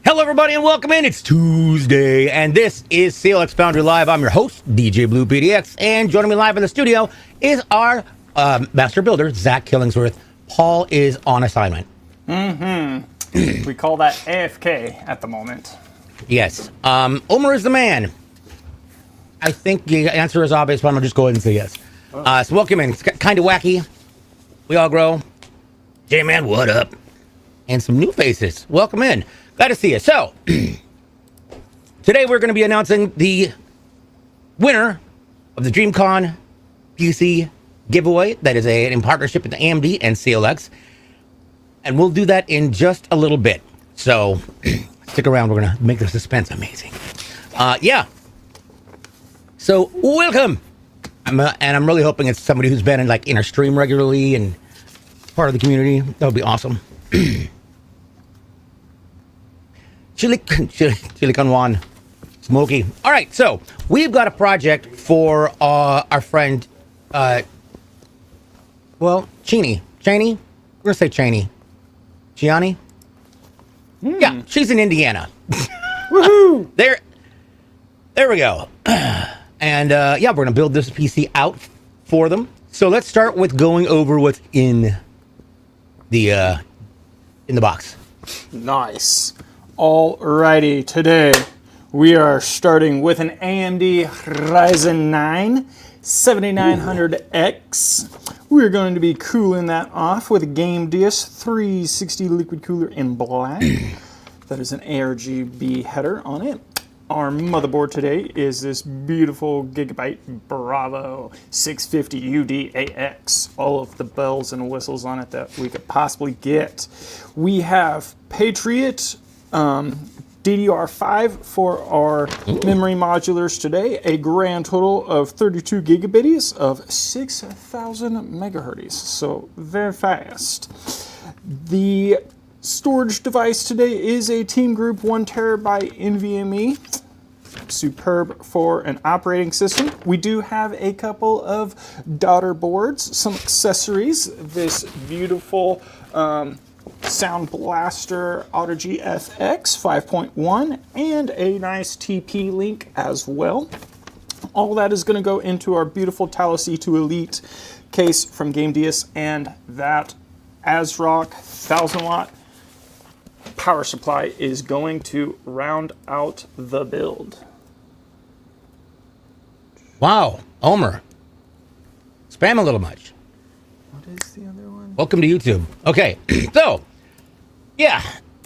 Hello, everybody, and welcome in. It's Tuesday, and this is CLX Foundry Live. I'm your host, DJ Blue PDX, and joining me live in the studio is our master builder, Zach Killingsworth. Paul is on assignment. We call that AFK at the moment. Yes. Omer is the man. I think the answer is obvious, but I'm going to just go ahead and say yes. So welcome in. It's kind of wacky. We all grow. J-Man, what up? And some new faces. Welcome in. Glad to see you. So, today we're going to be announcing the winner of the DreamCon PC giveaway. That is in partnership with AMD and CLX. And we'll do that in just a little bit. So, stick around. We're going to make the suspense amazing. Yeah. So, welcome. And I'm really hoping it's somebody who's been in our stream regularly and part of the community. That would be awesome. Chili con Juan. Smoky. All right, so we've got a project for our friend, Cheney. We're going to say Cheney. Gianni? Yeah, she's in Indiana. Woohoo! There we go. And we're going to build this PC out for them. So let's start with going over what's in the box. Nice. Alrighty, today we are starting with an AMD Ryzen 9 7900X. We're going to be cooling that off with a Game DS 360 liquid cooler in black. That is an ARGB header on it. Our motherboard today is this beautiful Gigabyte Bravo 650 UDAX. All of the bells and whistles on it that we could possibly get. We have Patriot DDR5 for our memory modulars today. A grand total of 32 gigabits of 6,000 megahertz. So very fast. The storage device today is a Team Group 1 terabyte NVMe. Superb for an operating system. We do have a couple of daughter boards, some accessories. This beautiful Sound Blaster Audigy FX 5.1 and a nice TP link as well. All that is going to go into our beautiful Talos E2 Elite case from Game DS, and that ASRock 1000 watt power supply is going to round out the build. Wow, Omer. Spam a little much. What is the other one? Welcome to YouTube. Okay, so, yeah.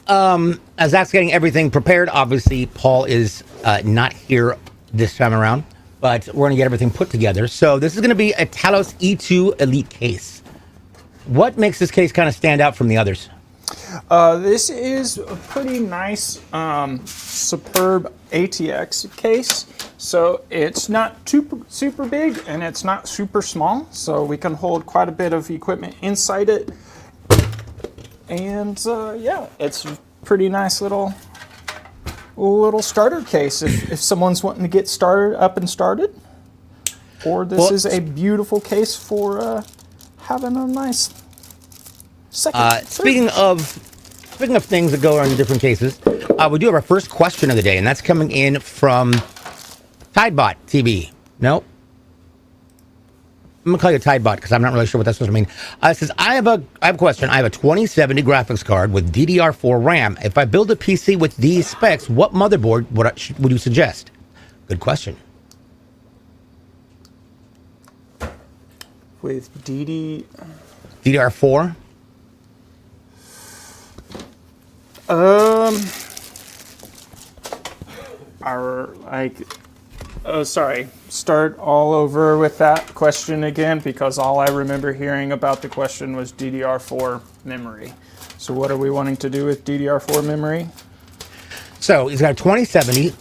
As Zach's getting everything prepared, obviously Paul is not here this time around, but we're going to get everything put together. So this is going to be a Talos E2 Elite case. What makes this case kind of stand out from the others? This is a pretty nice, superb ATX case. So it's not super big and it's not super small. So we can hold quite a bit of equipment inside it. And it's a pretty nice little starter case if someone's wanting to get started. Or this is a beautiful case for having a nice second. Speaking of things that go on in different cases, we do have our first question of the day, and that's coming in from Tidebot TV. No? I'm going to call you Tidebot because I'm not really sure what that's supposed to mean. It says, I have a question. I have a 2070 graphics card with DDR4 RAM. If I build a PC with these specs, what motherboard would you suggest? Good question. With DDR4? Start all over with that question again, because all I remember hearing about the question was DDR4 memory. So what are we wanting to do with DDR4 memory? So he's got a 2070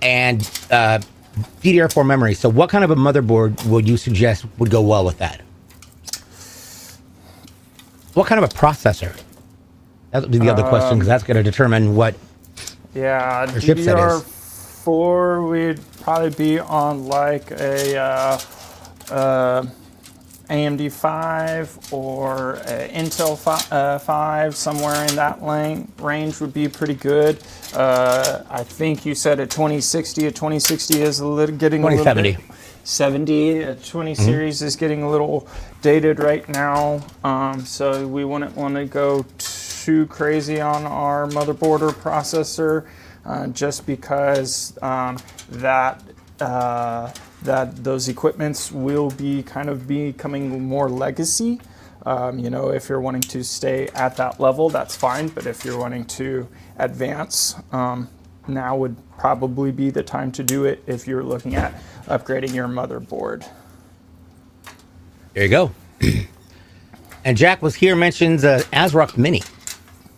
and DDR4 memory. So what kind of a motherboard would you suggest would go well with that? What kind of a processor? That would be the other question, because that's going to determine what your chipset is. DDR4 we'd probably be on like a AMD 5 or Intel 5, somewhere in that range would be pretty good. I think you said a 2060. A 2060 is getting a little 2070. bit. 70, a 20 series is getting a little dated right now. So we wouldn't want to go too crazy on our motherboard or processor, just because that those equipments will be kind of becoming more legacy. If you're wanting to stay at that level, that's fine. But if you're wanting to advance, now would probably be the time to do it if you're looking at upgrading your motherboard. There you go. And Jack was here, mentions ASRock Mini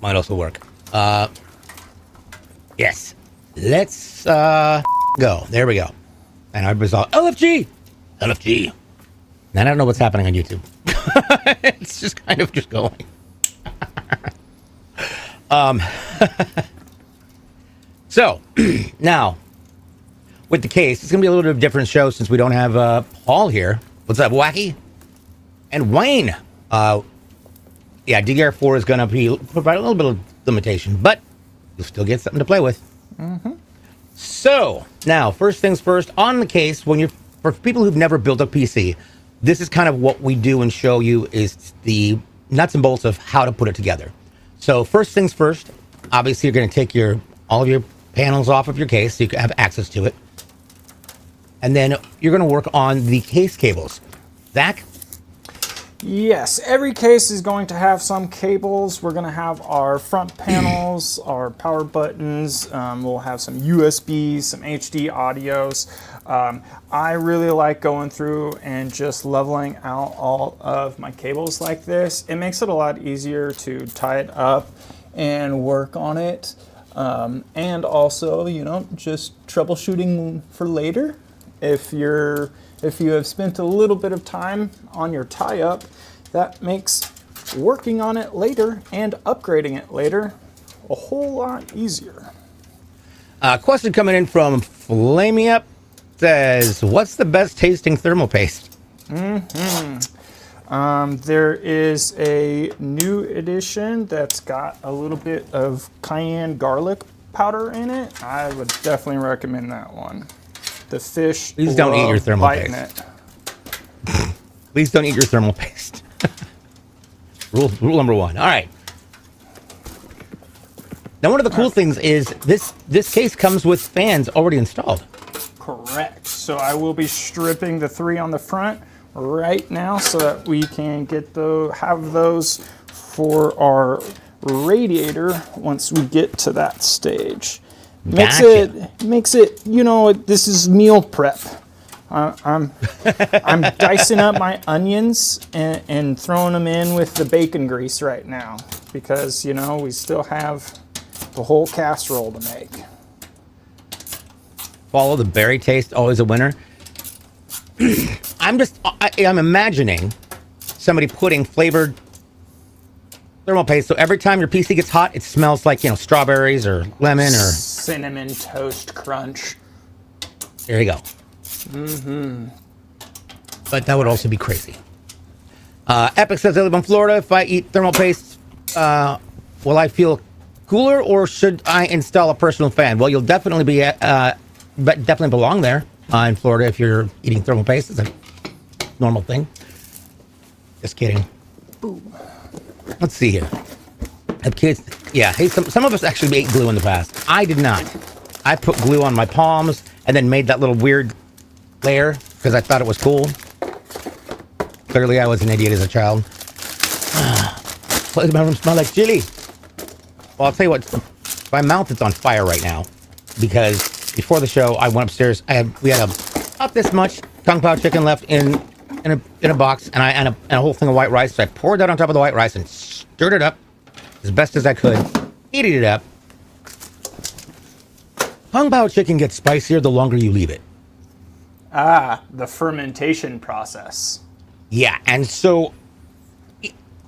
might also work. Yes. Let's go. There we go. And I was all LFG. And I don't know what's happening on YouTube. It's just kind of just going. So now with the case, it's gonna be a little bit of a different show since we don't have Paul here. What's up, Wacky? And Wayne. Yeah, DDR4 is gonna provide a little bit of limitation, but you'll still get something to play with. So now, first things first, on the case, for people who've never built a PC, this is kind of what we do and show you is the nuts and bolts of how to put it together. So first things first, obviously you're going to take all of your panels off of your case so you can have access to it. And then you're going to work on the case cables. Zach? Yes, every case is going to have some cables. We're going to have our front panels, our power buttons. We'll have some USB, some HD audios. I really like going through and just leveling out all of my cables like this. It makes it a lot easier to tie it up and work on it. And also, just troubleshooting for later. If you have spent a little bit of time on your tie-up, that makes working on it later and upgrading it later a whole lot easier. Question coming in from Flamey Up says, what's the best tasting thermal paste? There is a new edition that's got a little bit of cayenne garlic powder in it. I would definitely recommend that one. The fish. Please don't eat your thermal paste. Please don't eat your thermal paste. Rule number 1. All right. Now, one of the cool things is this case comes with fans already installed. Correct. So I will be stripping the 3 on the front right now so that we can have those for our radiator once we get to that stage. Makes it, this is meal prep. I'm dicing up my onions and throwing them in with the bacon grease right now because, we still have the whole casserole to make. Follow the berry taste, always a winner. I'm imagining somebody putting flavored thermal paste, so every time your PC gets hot, it smells like, strawberries or lemon or cinnamon toast crunch. There you go. But that would also be crazy. Epic says, I live in Florida. If I eat thermal paste, will I feel cooler or should I install a personal fan? Well, you'll definitely definitely belong there in Florida if you're eating thermal paste. It's a normal thing. Just kidding. Boom. Let's see here. Have kids? Yeah. Hey, some of us actually ate glue in the past. I did not. I put glue on my palms and then made that little weird layer because I thought it was cool. Clearly, I was an idiot as a child. Why does my room smell like chili? Well, I'll tell you what. My mouth is on fire right now because before the show, I went upstairs. We had about this much Kung Pao chicken left in a box and a whole thing of white rice. So I poured that on top of the white rice and stirred it up as best as I could. Heated it up. Kung Pao chicken gets spicier the longer you leave it. The fermentation process. Yeah, and so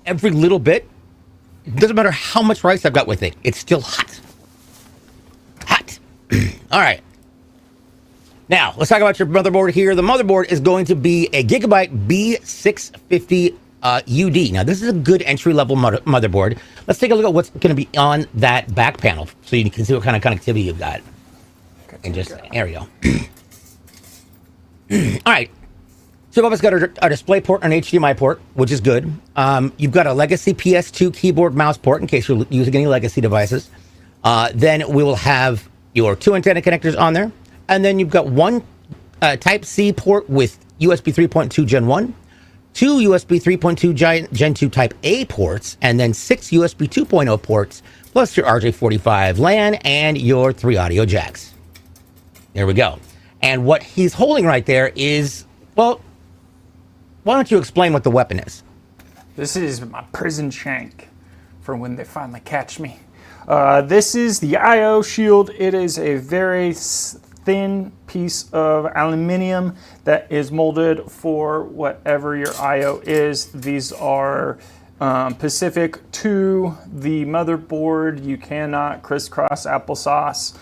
every little bit, it doesn't matter how much rice I've got with it, it's still hot. Hot. All right. Now, let's talk about your motherboard here. The motherboard is going to be a Gigabyte B650 UD. Now, this is a good entry-level motherboard. Let's take a look at what's going to be on that back panel so you can see what kind of connectivity you've got. And just, there we go. All right. So you've always got a display port and an HDMI port, which is good. You've got a legacy PS2 keyboard mouse port in case you're using any legacy devices. Then we will have your 2 antenna connectors on there. And then you've got one Type-C port with USB 3.2 Gen 1, 2 USB 3.2 Gen 2 Type-A ports, and then 6 USB 2.0 ports, plus your RJ45 LAN and your 3 audio jacks. There we go. And what he's holding right there is, well, why don't you explain what the weapon is? This is my prison shank for when they finally catch me. This is the IO shield. It is a very thin piece of aluminum that is molded for whatever your IO is. These are specific to the motherboard. You cannot crisscross applesauce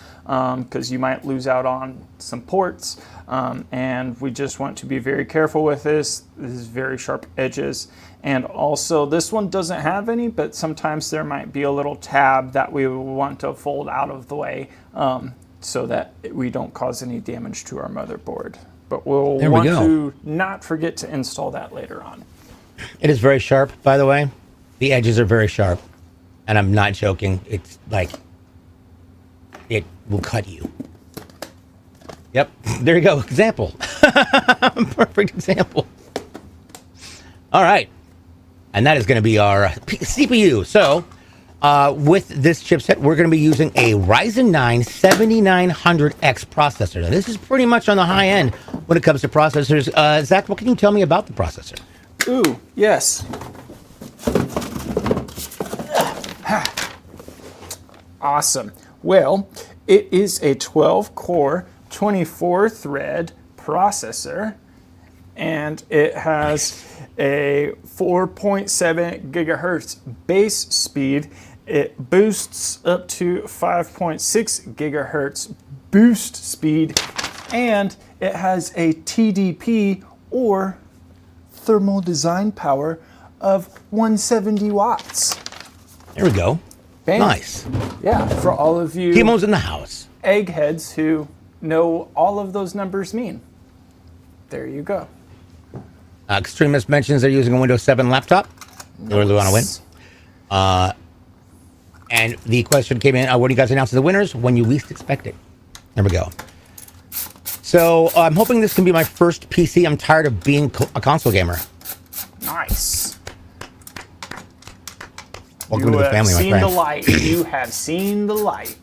because you might lose out on some ports. And we just want to be very careful with this. This is very sharp edges. And also this one doesn't have any, but sometimes there might be a little tab that we want to fold out of the way so that we don't cause any damage to our motherboard. But we'll want to not forget to install that later on. It is very sharp, by the way. The edges are very sharp. And I'm not joking. It's like, it will cut you. Yep, there you go. Example. Perfect example. All right. And that is going to be our CPU. So, with this chipset, we're going to be using a Ryzen 9 7900X processor. Now, this is pretty much on the high end when it comes to processors. Zach, what can you tell me about the processor? Ooh, yes. Awesome. Well, it is a 12-core, 24-thread processor, and it has a 4.7 gigahertz base speed. It boosts up to 5.6 gigahertz boost speed, and it has a TDP, or thermal design power, of 170 watts. There we go. Bam. Nice. Yeah, for all of you Chemo's in the house. eggheads who know all of those numbers mean. There you go. Extremist mentions they're using a Windows 7 laptop. They really want to win. And the question came in, what do you guys announce as the winners? When you least expect it. There we go. So I'm hoping this can be my first PC. I'm tired of being a console gamer. Nice. Welcome to the family, my friend. You have seen the light. You have seen the light.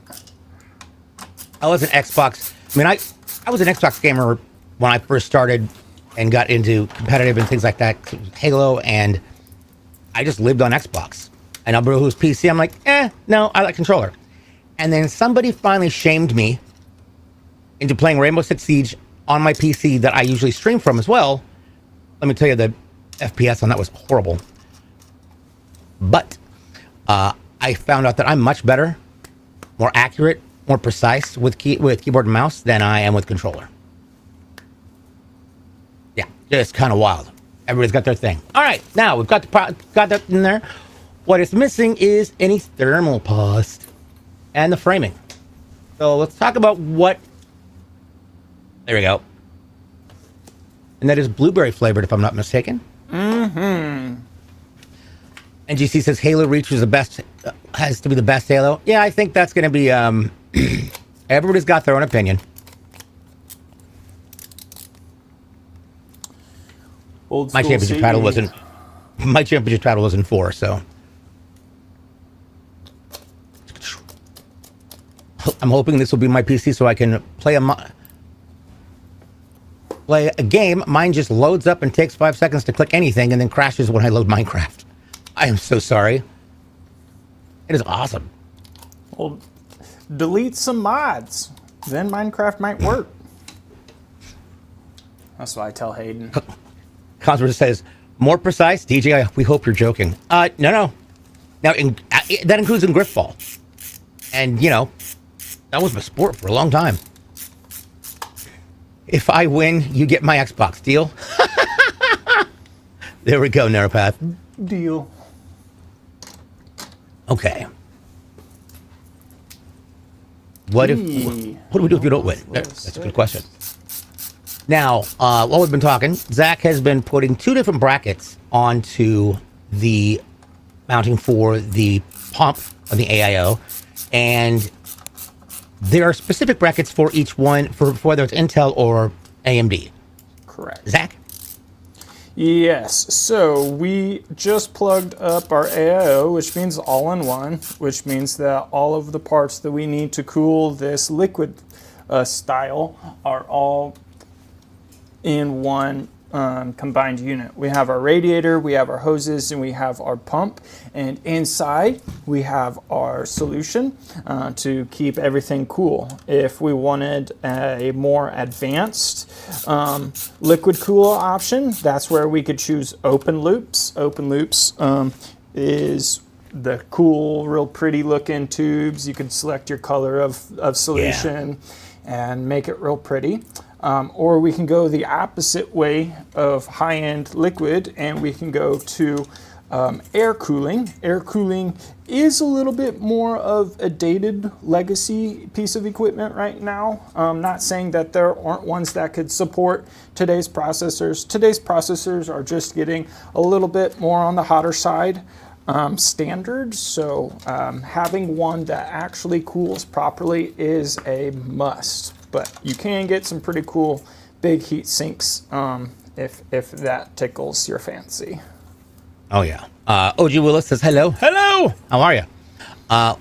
I was an Xbox. I mean, I was an Xbox gamer when I first started and got into competitive and things like that. Halo, and I just lived on Xbox. And I'll who's PC. I'm like, no, I like controller. And then somebody finally shamed me into playing Rainbow Six Siege on my PC that I usually stream from as well. Let me tell you, the FPS on that was horrible. But I found out that I'm much better, more accurate, more precise with keyboard and mouse than I am with controller. Yeah, it's kind of wild. Everybody's got their thing. All right, now we've got that in there. What is missing is any thermal past and the framing. So let's talk about what. There we go. And that is blueberry flavored, if I'm not mistaken. Mm-hmm. NGC says Halo Reach is the best, has to be the best Halo. Yeah, I think that's going to be. Everybody's got their own opinion. My championship title wasn't. My championship title wasn't 4, so. I'm hoping this will be my PC so I can play a game. Mine just loads up and takes 5 seconds to click anything and then crashes when I load Minecraft. I am so sorry. It is awesome. Well, delete some mods. Then Minecraft might work. That's what I tell Hayden. Cosworth says, more precise? DJ, we hope you're joking. No. Now, that includes in Griffball. And, that was my sport for a long time. If I win, you get my Xbox. Deal? There we go, Neuropath. Deal. Okay. What do we do if you don't win? That's a good question. Now, while we've been talking, Zach has been putting 2 different brackets onto the mounting for the pump of the AIO, and there are specific brackets for each one, for whether it's Intel or AMD. Correct. Zach? Yes, so we just plugged up our AIO, which means all-in-one, which means that all of the parts that we need to cool this liquid style are all in one combined unit. We have our radiator, we have our hoses, and we have our pump. And inside, we have our solution to keep everything cool. If we wanted a more advanced liquid cool option, that's where we could choose open loops. Open loops is the cool, real pretty looking tubes. You can select your color of solution and make it real pretty. Or we can go the opposite way of high-end liquid, and we can go to air cooling. Air cooling is a little bit more of a dated legacy piece of equipment right now. Not saying that there aren't ones that could support today's processors. Today's processors are just getting a little bit more on the hotter side standard, so having one that actually cools properly is a must. But you can get some pretty cool big heat sinks if that tickles your fancy. Oh, yeah. OG Willis says, hello. Hello. How are you?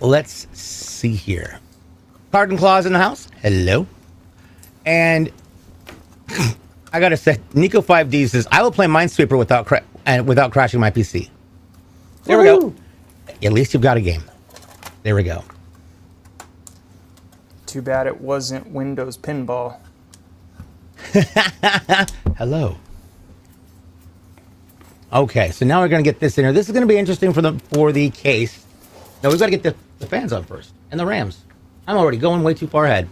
Let's see here. Card and Claws in the house. Hello. And I got to say, Nico 5D says, I will play Minesweeper without crashing my PC. There we go. At least you've got a game. There we go. Too bad it wasn't Windows Pinball. Hello. Okay, so now we're going to get this in here. This is going to be interesting for the case. No, we've got to get the fans on first. And the RAMs. I'm already going way too far ahead.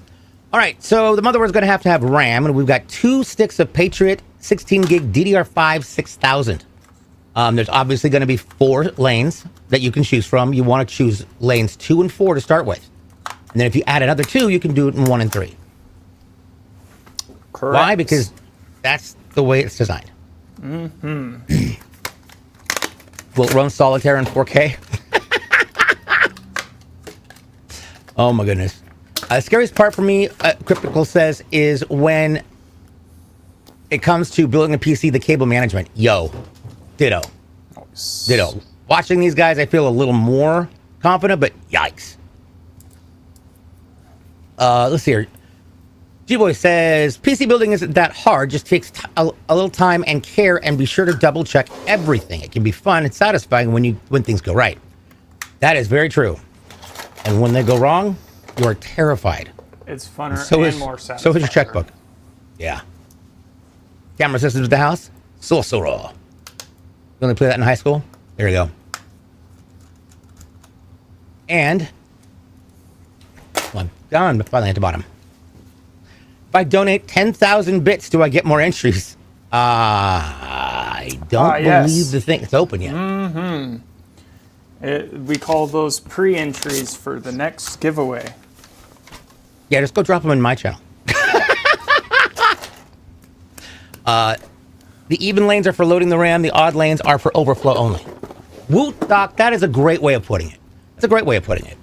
All right, so the motherboard's going to have RAM, and we've got 2 sticks of Patriot 16 gig DDR5 6000. There's obviously going to be 4 lanes that you can choose from. You want to choose lanes 2 and 4 to start with. And then if you add another 2, you can do it in 1 and 3. Correct. Why? Because that's the way it's designed. Mm-hmm. Will it run solitaire in 4K? Oh my goodness. The scariest part for me, Cryptical says, is when it comes to building a PC, the cable management. Yo. Ditto. Nice. Ditto. Watching these guys, I feel a little more confident, but yikes. Let's see here. G-Boy says, PC building isn't that hard, just takes a little time and care, and be sure to double check everything. It can be fun and satisfying when things go right. That is very true. And when they go wrong, you are terrified. It's funner and more satisfying. So is your checkbook. Yeah. Camera systems at the house? Sorcerer. You only play that in high school? There you go. And down finally at the bottom. If I donate 10,000 bits, do I get more entries? I don't believe the thing it's open yet. Mm-hmm. We call those pre-entries for the next giveaway. Yeah, just go drop them in my channel. The even lanes are for loading the RAM. The odd lanes are for overflow only. Woot, Doc, that is a great way of putting it. That's a great way of putting it.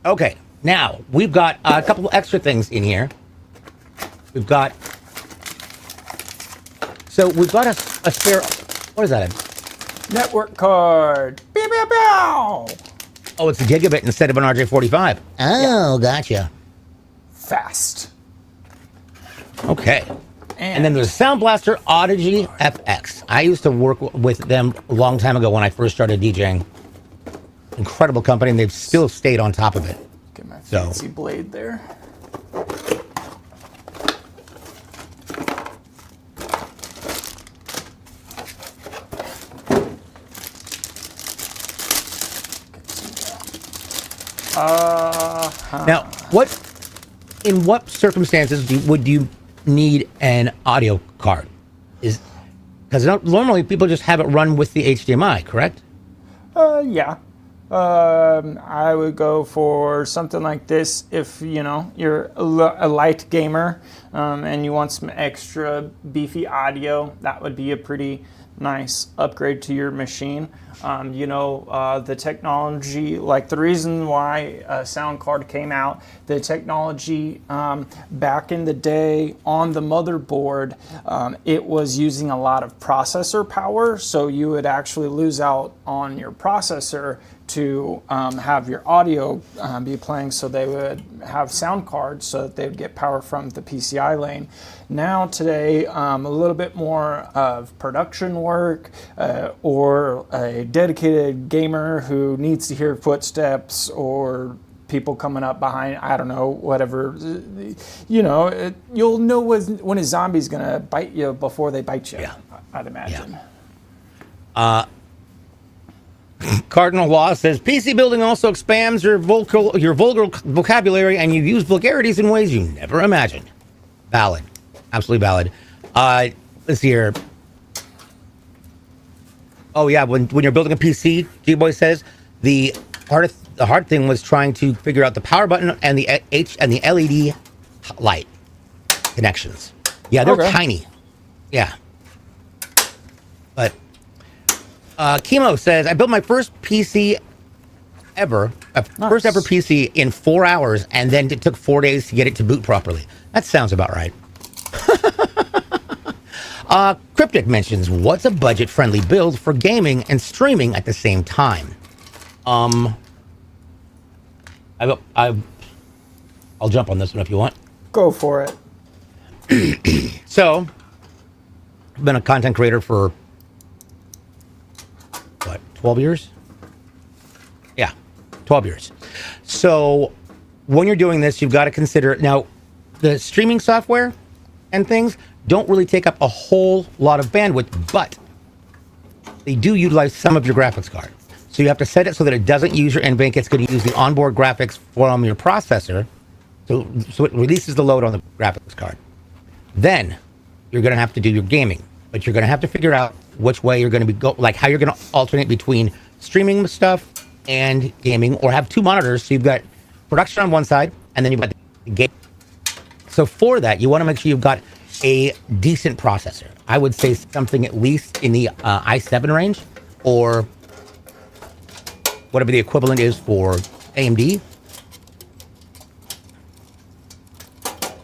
Okay, now we've got a couple of extra things in here. We've got a spare. What is that? Network card. Pew, pew, pew. Oh, it's a gigabit instead of an RJ45. Oh, gotcha. Fast. Okay. And then there's Sound Blaster Audigy FX. I used to work with them a long time ago when I first started DJing. Incredible company, and they've still stayed on top of it. Get my fancy blade there. Now, what in what circumstances would you need an audio card? Because normally people just have it run with the HDMI, correct? Yeah. I would go for something like this if, you're a light gamer and you want some extra beefy audio. That would be a pretty nice upgrade to your machine. The technology, like the reason why a sound card came out, the technology back in the day on the motherboard, it was using a lot of processor power, so you would actually lose out on your processor to have your audio be playing, so they would have sound cards so that they would get power from the PCI lane. Now today, a little bit more of production work or a dedicated gamer who needs to hear footsteps or people coming up behind, I don't know, whatever. You'll know when a zombie's going to bite you before they bite you, Yeah. I'd imagine. Yeah. Cardinal Law says PC building also expands your vulgar vocabulary, and you use vulgarities in ways you never imagined. Valid, absolutely valid. Let's see here. Oh yeah, when you're building a PC, G-Boy says the hard thing was trying to figure out the power button and the LED light connections. Yeah, they're tiny. Yeah, but. Chemo says, I built my first PC ever, first ever PC in 4 hours, and then it took 4 days to get it to boot properly. That sounds about right. Cryptic mentions, what's a budget-friendly build for gaming and streaming at the same time? I'll jump on this one if you want. Go for it. So, I've been a content creator for 12 years? Yeah, 12 years. So when you're doing this, you've got to consider, now, the streaming software and things don't really take up a whole lot of bandwidth, but they do utilize some of your graphics card. So you have to set it so that it doesn't use your NVENC. It's going to use the onboard graphics from your processor. So it releases the load on the graphics card. Then you're going to have to do your gaming, but you're going to have to figure out which way you're going to be how you're going to alternate between streaming stuff and gaming, or have two monitors. So you've got production on one side, and then you've got the game. So for that, you want to make sure you've got a decent processor. I would say something at least in the i7 range, or whatever the equivalent is for AMD.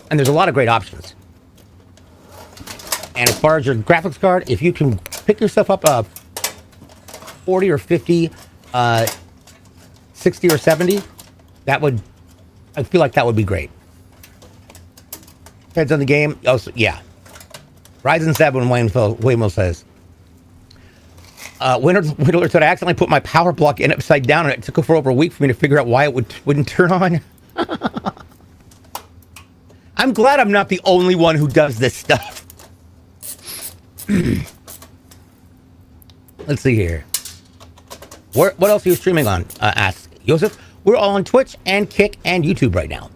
And there's a lot of great options. And as far as your graphics card, if you can pick yourself up a 40 or 50, 60 or 70, I feel like that would be great. Depends on the game. Also, yeah. Ryzen 7, Waymo says. Winter said, I accidentally put my power block in upside down, and it took for over a week for me to figure out why it wouldn't turn on. I'm glad I'm not the only one who does this stuff. Let's see here. What else are you streaming on? Asks Joseph. We're all on Twitch and Kick and YouTube right now.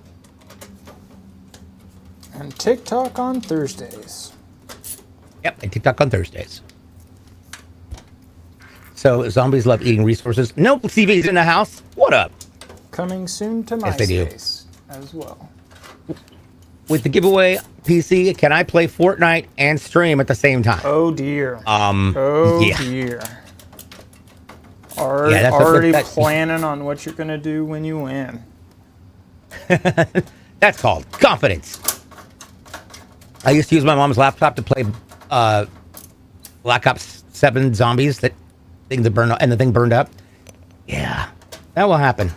And TikTok on Thursdays. Yep, and TikTok on Thursdays. So zombies love eating resources. Nope, CV's in the house. What up? Coming soon to MySpace as well. With the giveaway PC, can I play Fortnite and stream at the same time? Oh dear. Dear. Already planning on what you're gonna do when you win. That's called confidence. I used to use my mom's laptop to play Black Ops 7 Zombies. The thing burned up. Yeah, that will happen.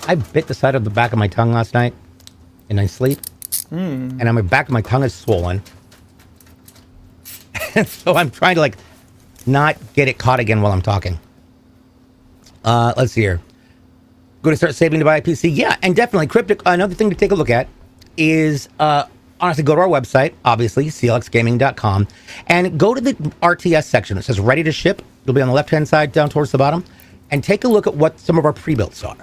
I bit the side of the back of my tongue last night in my sleep, and my back of my tongue is swollen. And so I'm trying to not get it caught again while I'm talking. Let's see here. Going to start saving to buy a PC? Yeah, and definitely Cryptic. Another thing to take a look at is honestly go to our website, obviously clxgaming.com, and go to the RTS section. It says ready to ship. It'll be on the left hand side down towards the bottom, and take a look at what some of our pre-builts are.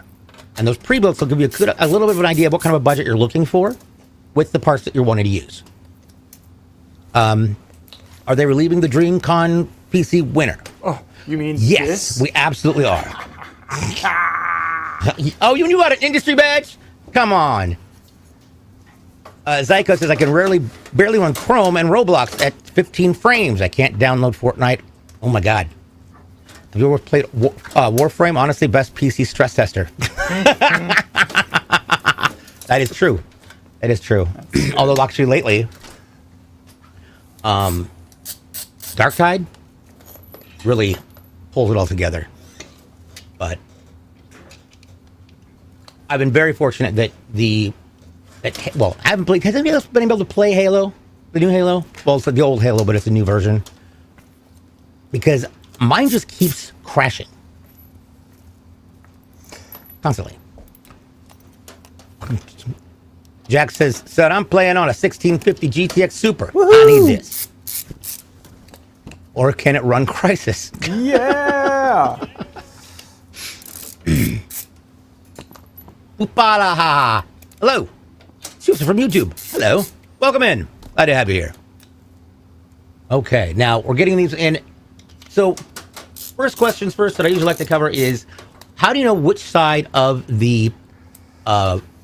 And those pre-builts will give you a little bit of an idea of what kind of a budget you're looking for with the parts that you're wanting to use. Are they relieving the DreamCon PC winner? Oh, you mean yes, this? we absolutely are. Oh, you knew about an industry badge? Come on. Zyko says, I can barely run Chrome and Roblox at 15 frames. I can't download Fortnite. Oh my God. Have you ever played Warframe? Honestly, best PC stress tester. That is true. That is true. Although actually lately, Darktide really pulls it all together. But I've been very fortunate that I haven't played. Has anybody else been able to play Halo? The new Halo? Well, it's the old Halo, but it's a new version. Because mine just keeps crashing. Constantly. Jack says, son, I'm playing on a 1650 GTX Super. Woohoo! I need this. Or can it run Crysis? Yeah! Oopala. Hello. Susan from YouTube. Hello. Welcome in. Glad to have you here. Okay, now we're getting these in. So, first questions first that I usually like to cover is, how do you know which side of the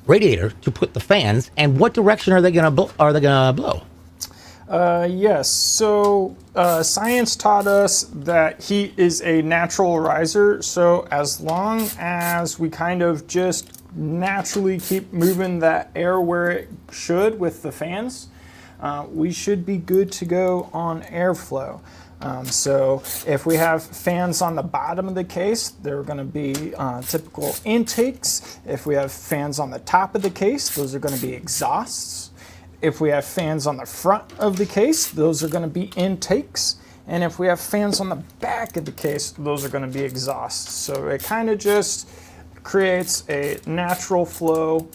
radiator to put the fans, and what direction are they gonna blow? Yes, so science taught us that heat is a natural riser, so as long as we kind of just naturally keep moving that air where it should with the fans, we should be good to go on airflow. So if we have fans on the bottom of the case, they're going to be typical intakes. If we have fans on the top of the case, those are going to be exhausts. If we have fans on the front of the case, those are going to be intakes. And if we have fans on the back of the case, those are going to be exhausts. So it kind of just creates a natural flow.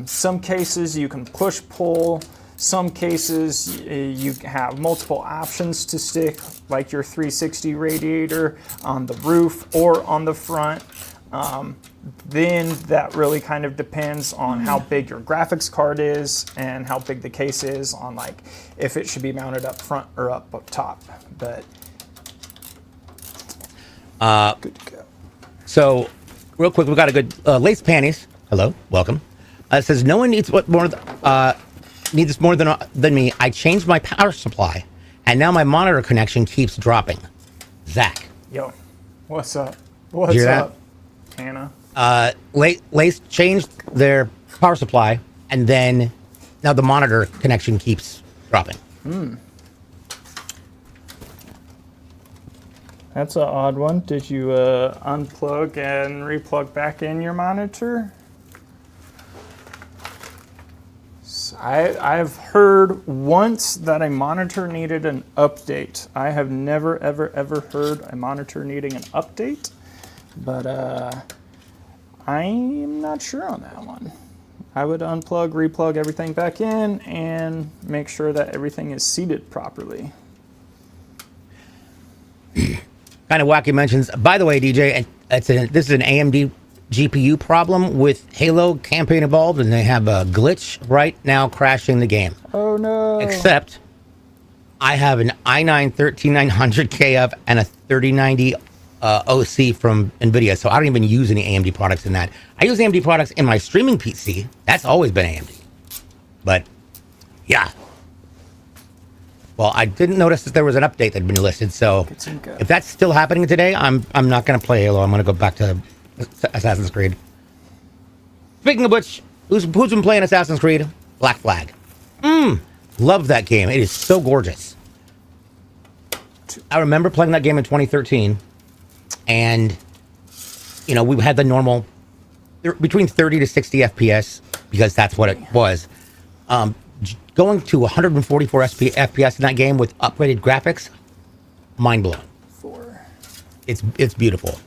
Some cases you can push-pull. Some cases you have multiple options to stick, like your 360 radiator on the roof or on the front. Then that really kind of depends on how big your graphics card is and how big the case is on, like, if it should be mounted up front or up top. But good to go. So, real quick, we got a good lace panties. Hello, welcome. It says no one needs needs this more than me. I changed my power supply, and now my monitor connection keeps dropping. Zach. Yo, what's up? What's hear up, Hannah? Lace changed their power supply, and then now the monitor connection keeps dropping. That's an odd one. Did you unplug and replug back in your monitor? I've heard once that a monitor needed an update. I have never, ever heard a monitor needing an update, but I'm not sure on that one. I would unplug, replug everything back in, and make sure that everything is seated properly. Kind of wacky mentions. By the way, DJ, this is an AMD GPU problem with Halo campaign involved, and they have a glitch right now crashing the game. Oh no! Except I have an i9-13900 KF and a 3090 OC from NVIDIA, so I don't even use any AMD products in that. I use AMD products in my streaming PC. That's always been AMD. But yeah. Well, I didn't notice that there was an update that had been listed, so if that's still happening today, I'm not going to play Halo. I'm going to go back to Assassin's Creed. Speaking of which, who's been playing Assassin's Creed? Black Flag. Love that game. It is so gorgeous. I remember playing that game in 2013, and we had the normal between 30 to 60 FPS because that's what it was. Going to 144 FPS in that game with upgraded graphics, mind blowing. It's beautiful.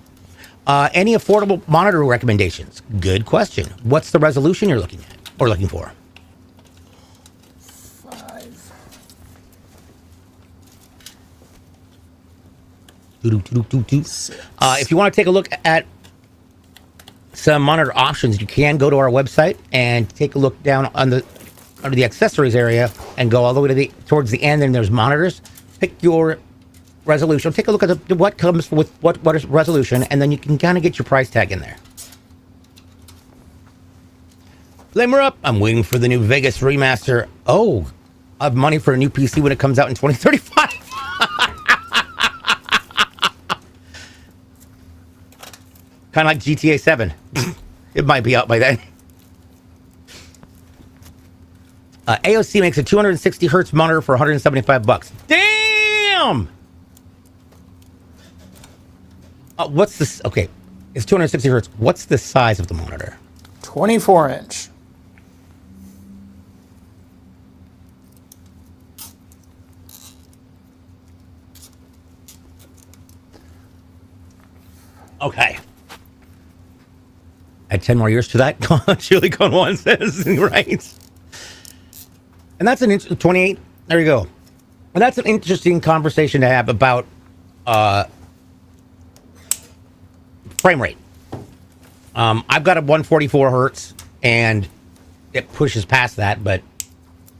Any affordable monitor recommendations? Good question. What's the resolution you're looking at or looking for? 5. If you want to take a look at some monitor options, you can go to our website and take a look down on the under the accessories area and go all the way to towards the end, and there's monitors. Pick your resolution. Take a look at what comes with what is resolution, and then you can kind of get your price tag in there. Flamer up. I'm waiting for the new Vegas remaster. Oh, I have money for a new PC when it comes out in 2035. Kind of like GTA 7. It might be out by then. AOC makes a 260 hertz monitor for 175 bucks. Damn! What's this? Okay, it's 260 hertz. What's the size of the monitor? 24-inch. Okay. Add 10 more years to that. Chili Con 1 says, right? And that's an 28. There you go. And that's an interesting conversation to have about frame rate. I've got a 144 hertz, and it pushes past that, but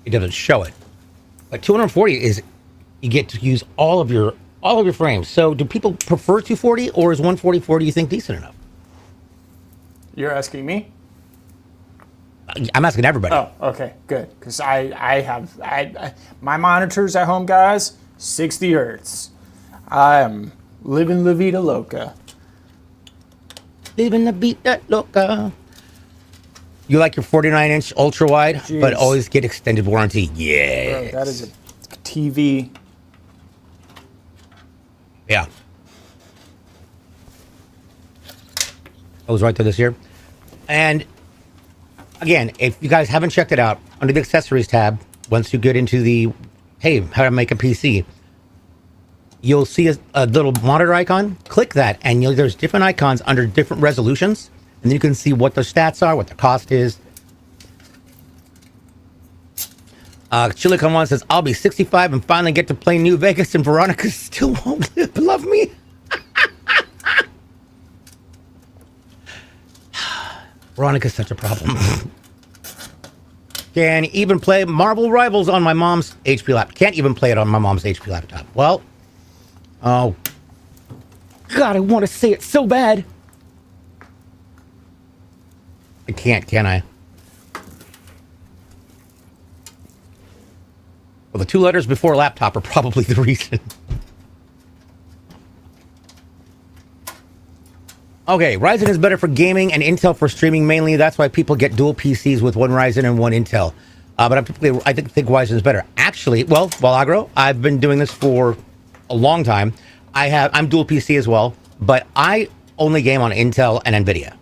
it doesn't show it. But 240 is you get to use all of your frames. So do people prefer 240, or is 144, do you think, decent enough? You're asking me? I'm asking everybody. Oh, okay, good. Because I have my monitors at home, guys, 60 hertz. I am living La Vida Loca. Living the beat that loca. You like your 49-inch ultra wide, but always get extended warranty. Yeah. Bro, that is a TV. Yeah. I was right there this year. And again, if you guys haven't checked it out, under the accessories tab, once you get into the, hey, how to make a PC, you'll see a little monitor icon. Click that, and there's different icons under different resolutions, and then you can see what the stats are, what the cost is. Chili Con 1 says, I'll be 65 and finally get to play New Vegas, and Veronica still won't love me. Veronica's such a problem. Can even play Marvel Rivals on my mom's HP laptop. Can't even play it on my mom's HP laptop. Well, oh, God, I want to say it so bad. I can't, can I? Well, the two letters before laptop are probably the reason. Okay, Ryzen is better for gaming and Intel for streaming mainly. That's why people get dual PCs with one Ryzen and one Intel. But I think Ryzen is better. Actually, well, Agro, I've been doing this for a long time. I'm dual PC as well, but I only game on Intel and NVIDIA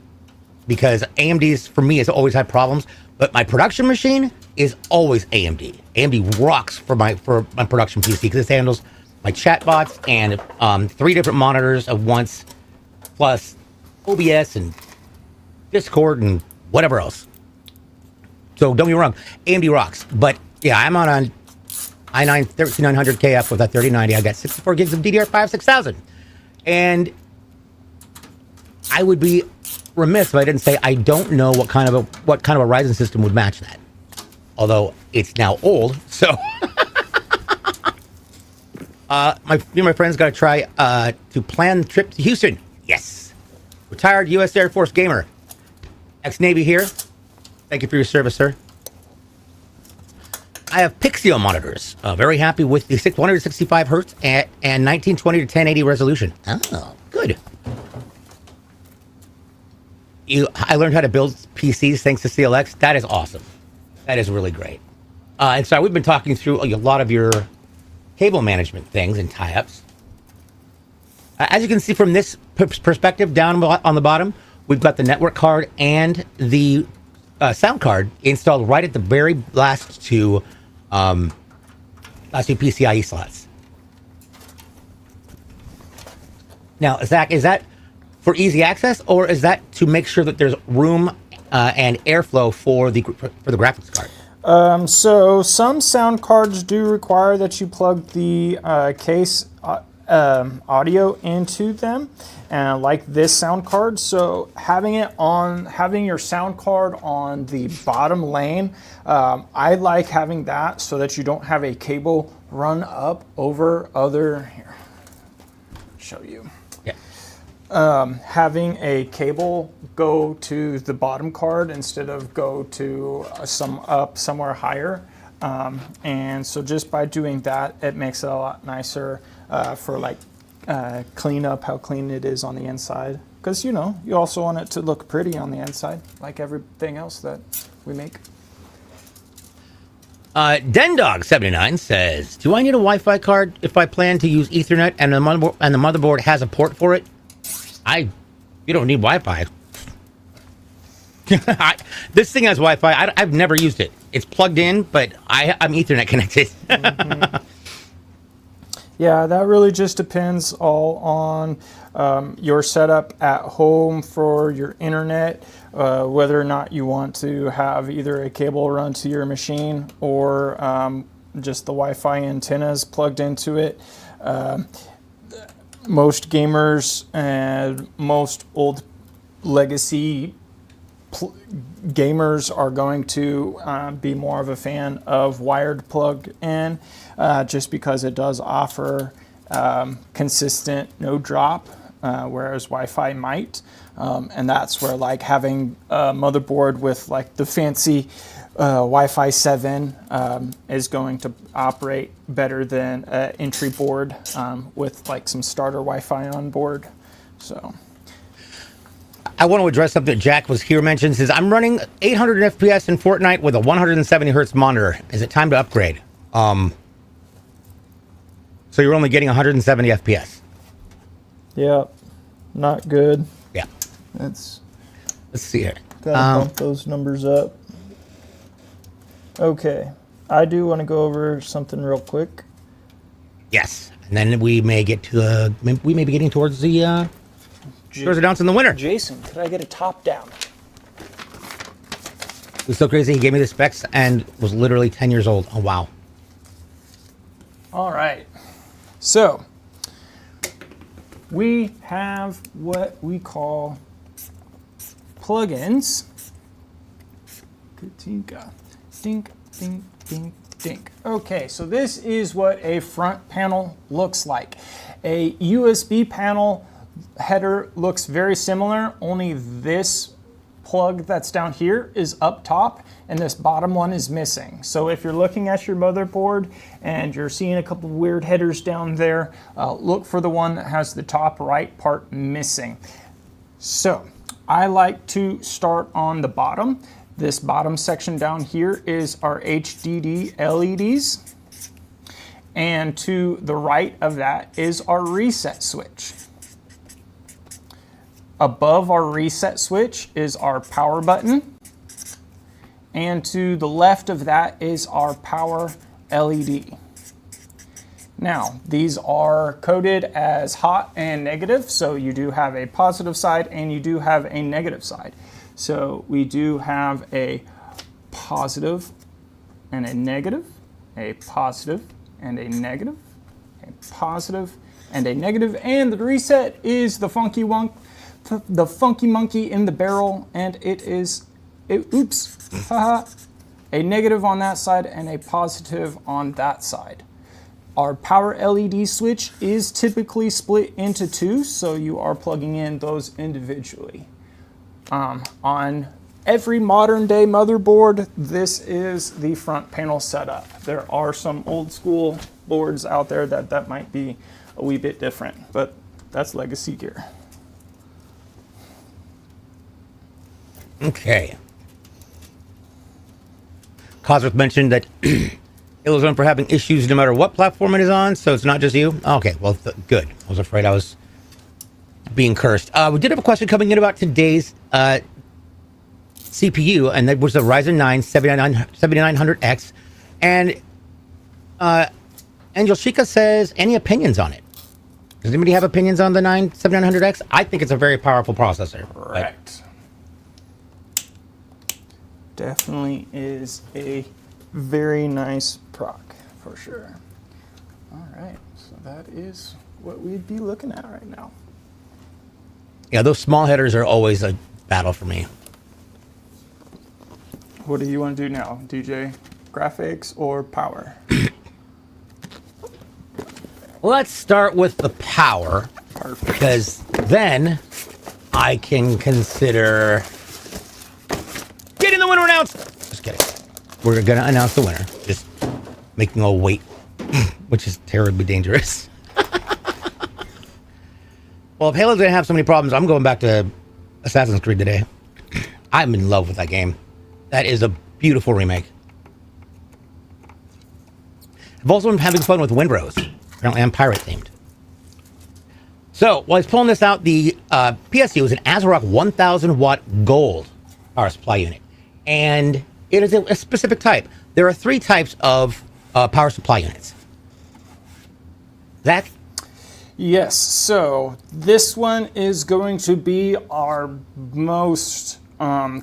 because AMD's for me has always had problems. But my production machine is always AMD. AMD rocks for my production PC because it handles my chatbots and 3 different monitors at once, plus OBS and Discord and whatever else. So don't get me wrong, AMD rocks. But yeah, I'm on an i9 13900KF with a 3090. I got 64 gigs of DDR5 6000. And I would be remiss if I didn't say I don't know what kind of a Ryzen system would match that. Although it's now old, so my friends got to try to plan the trip to Houston. Yes. Retired U.S. Air Force gamer. Ex-Navy here. Thank you for your service, sir. I have Pixio monitors. Very happy with the 165 hertz and 1920 to 1080 resolution. Oh, good. I learned how to build PCs thanks to CLX. That is awesome. That is really great. And so we've been talking through a lot of your cable management things and tie-ups. As you can see from this perspective down on the bottom, we've got the network card and the sound card installed right at the very last two PCIe slots. Now, Zach, is that for easy access, or is that to make sure that there's room and airflow for the graphics card? So some sound cards do require that you plug the case audio into them, like this sound card. So having your sound card on the bottom lane, I like having that so that you don't have a cable run up over other. Here, show you. Having a cable go to the bottom card instead of go to somewhere higher. And so just by doing that, it makes it a lot nicer for like clean up how clean it is on the inside. Because, you know, you also want it to look pretty on the inside, like everything else that we make. Dendog79 says, do I need a Wi-Fi card if I plan to use Ethernet and the motherboard has a port for it? You don't need Wi-Fi. This thing has Wi-Fi. I've never used it. It's plugged in, but I'm Ethernet connected. Mm-hmm. Yeah, that really just depends all on your setup at home for your internet, whether or not you want to have either a cable run to your machine or just the Wi-Fi antennas plugged into it. Most gamers and most old legacy gamers are going to be more of a fan of wired plug in, just because it does offer consistent no drop, whereas Wi-Fi might. And that's where like having a motherboard with like the fancy Wi-Fi 7 is going to operate better than an entry board with like some starter Wi-Fi on board. So I want to address something that Jack was here mentioned. Says, I'm running 800 FPS in Fortnite with a 170 hertz monitor. Is it time to upgrade? So you're only getting 170 FPS. Yeah, not good. Yeah. Let's see here. Gotta bump those numbers up. Okay, I do want to go over something real quick. Yes, and then we may get to we may be getting towards the announcing the winner. Jason, could I get a top down? It was so crazy. He gave me the specs and was literally 10 years old. Oh wow. All right, so we have what we call plugins. Katinka. Dink, dink, dink, dink. Okay, so this is what a front panel looks like. A USB panel header looks very similar, only this plug that's down here is up top and this bottom one is missing. So if you're looking at your motherboard and you're seeing a couple weird headers down there, look for the one that has the top right part missing. So I like to start on the bottom. This bottom section down here is our HDD LEDs. And to the right of that is our reset switch. Above our reset switch is our power button. And to the left of that is our power LED. Now, these are coded as hot and negative, so you do have a positive side and you do have a negative side. So we do have a positive and a negative, a positive and a negative, a positive and a negative, and the reset is the funky monkey in the barrel, and it is, a negative on that side and a positive on that side. Our power LED switch is typically split into two, so you are plugging in those individually. On every modern day motherboard, this is the front panel setup. There are some old school boards out there that might be a wee bit different, but that's legacy gear. Okay. Cosworth mentioned that it was one for having issues no matter what platform it is on, so it's not just you. Okay, well, good. I was afraid I was being cursed. We did have a question coming in about today's CPU, and that was the Ryzen 9 7900X. And Angel Chica says, any opinions on it? Does anybody have opinions on the 7900X? I think it's a very powerful processor. Correct. Definitely is a very nice proc, for sure. All right, so that is what we'd be looking at right now. Yeah, those small headers are always a battle for me. What do you want to do now, DJ? Graphics or power? Let's start with the power. Perfect. Because then I can consider getting the winner announced. Just kidding. We're going to announce the winner. Just making a wait, which is terribly dangerous. Well, if Halo's going to have so many problems, I'm going back to Assassin's Creed today. I'm in love with that game. That is a beautiful remake. I've also been having fun with Windrose. Apparently I'm pirate themed. So while he's pulling this out, the PSU is an ASRock 1000 watt gold power supply unit. And it is a specific type. There are 3 types of power supply units. Zach? Yes, so this one is going to be our most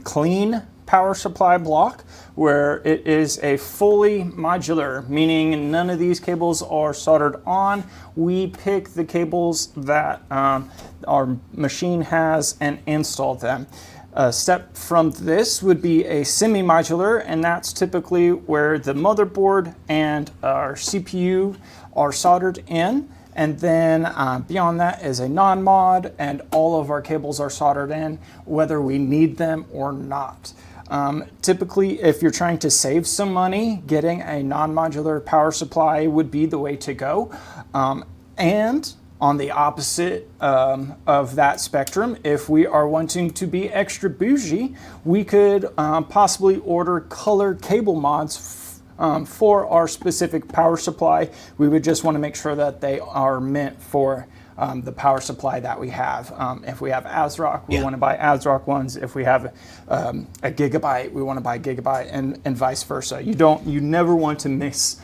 clean power supply block, where it is a fully modular, meaning none of these cables are soldered on. We pick the cables that our machine has and install them. A step from this would be a semi-modular, and that's typically where the motherboard and our CPU are soldered in. And then beyond that is a non-mod, and all of our cables are soldered in, whether we need them or not. Typically, if you're trying to save some money, getting a non-modular power supply would be the way to go. And on the opposite of that spectrum, if we are wanting to be extra bougie, we could possibly order color cable mods for our specific power supply. We would just want to make sure that they are meant for the power supply that we have. If we have ASRock, we want to buy ASRock ones. If we have a Gigabyte, we want to buy Gigabyte, and vice versa. You never want to mix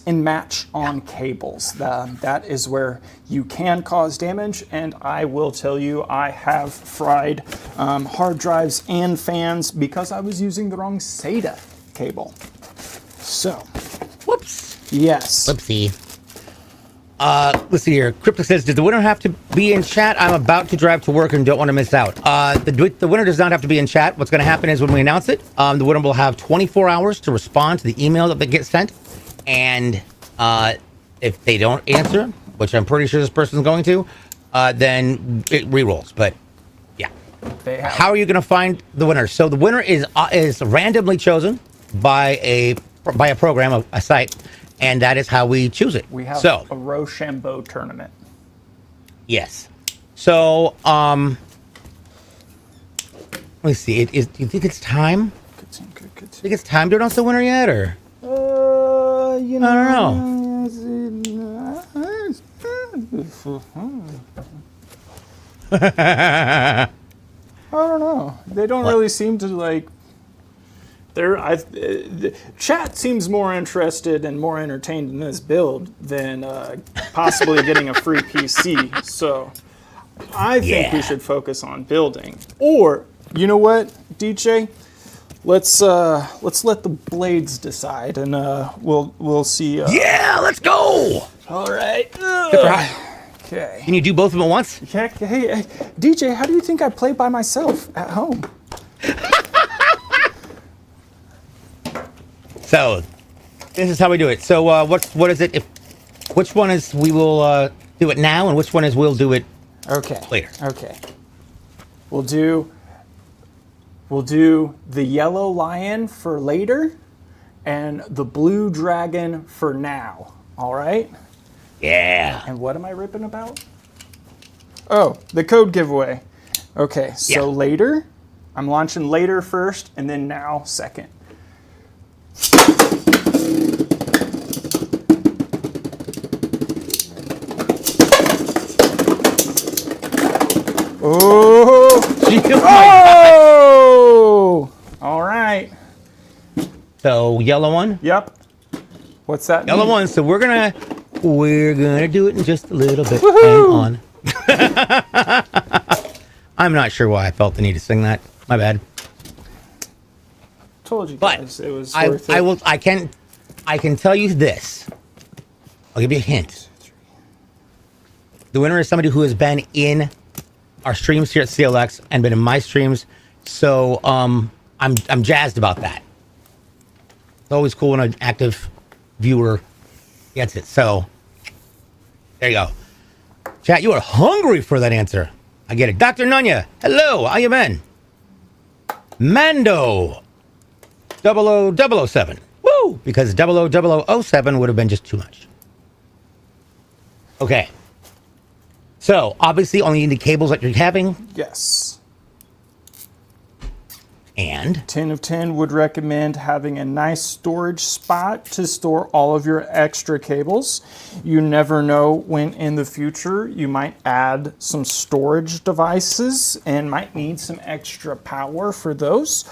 and match on cables. That is where you can cause damage, and I will tell you, I have fried hard drives and fans because I was using the wrong SATA cable. So, Whoops. yes. Whoopsie. Let's see here. Crypto says, does the winner have to be in chat? I'm about to drive to work and don't want to miss out. The winner does not have to be in chat. What's going to happen is when we announce it, the winner will have 24 hours to respond to the email that they get sent. And if they don't answer, which I'm pretty sure this person's going to, then it re-rolls. But yeah. How are you going to find the winner? So the winner is randomly chosen by a program, a site, and that is how we choose it. We have a Rochambeau tournament. Yes. So, let me see. Do you think it's time? Good team. Think it's time to announce the winner yet, or? You know, I don't I don't know. They don't really seem to like. The chat seems more interested and more entertained in this build than possibly getting a free PC. So I think we should focus on building. Or you know what, DJ? Let's let the blades decide, and we'll see. Yeah, let's go. All right. Okay. Can you do both of them at once? Hey, DJ, how do you think I play by myself at home? So, this is how we do it. So, what is it? Which one is we will do it now, and which one is we'll do it later? Okay. We'll do the yellow lion for later, and the blue dragon for now. All right. Yeah. And what am I ripping about? Oh, the code giveaway. Okay. So later, I'm launching later first, and then now second. Oh! Oh! All right. So yellow one. Yep. What's that? Yellow one. So we're gonna do it in just a little bit. Woohoo! Hang on. I'm not sure why I felt the need to sing that. My bad. Told you But guys it was worth it. I can tell you this. I'll give you a hint. The winner is somebody who has been in our streams here at CLX and been in my streams. So I'm jazzed about that. It's always cool when an active viewer gets it. So there you go. Chat, you are hungry for that answer. I get it. Dr. Nunya, hello. How you been? Mando 00007. Woo! Because 00007 would have been just too much. Okay. So, obviously, only need cables that you're having. Yes. And 10 of 10 would recommend having a nice storage spot to store all of your extra cables. You never know when in the future you might add some storage devices and might need some extra power for those.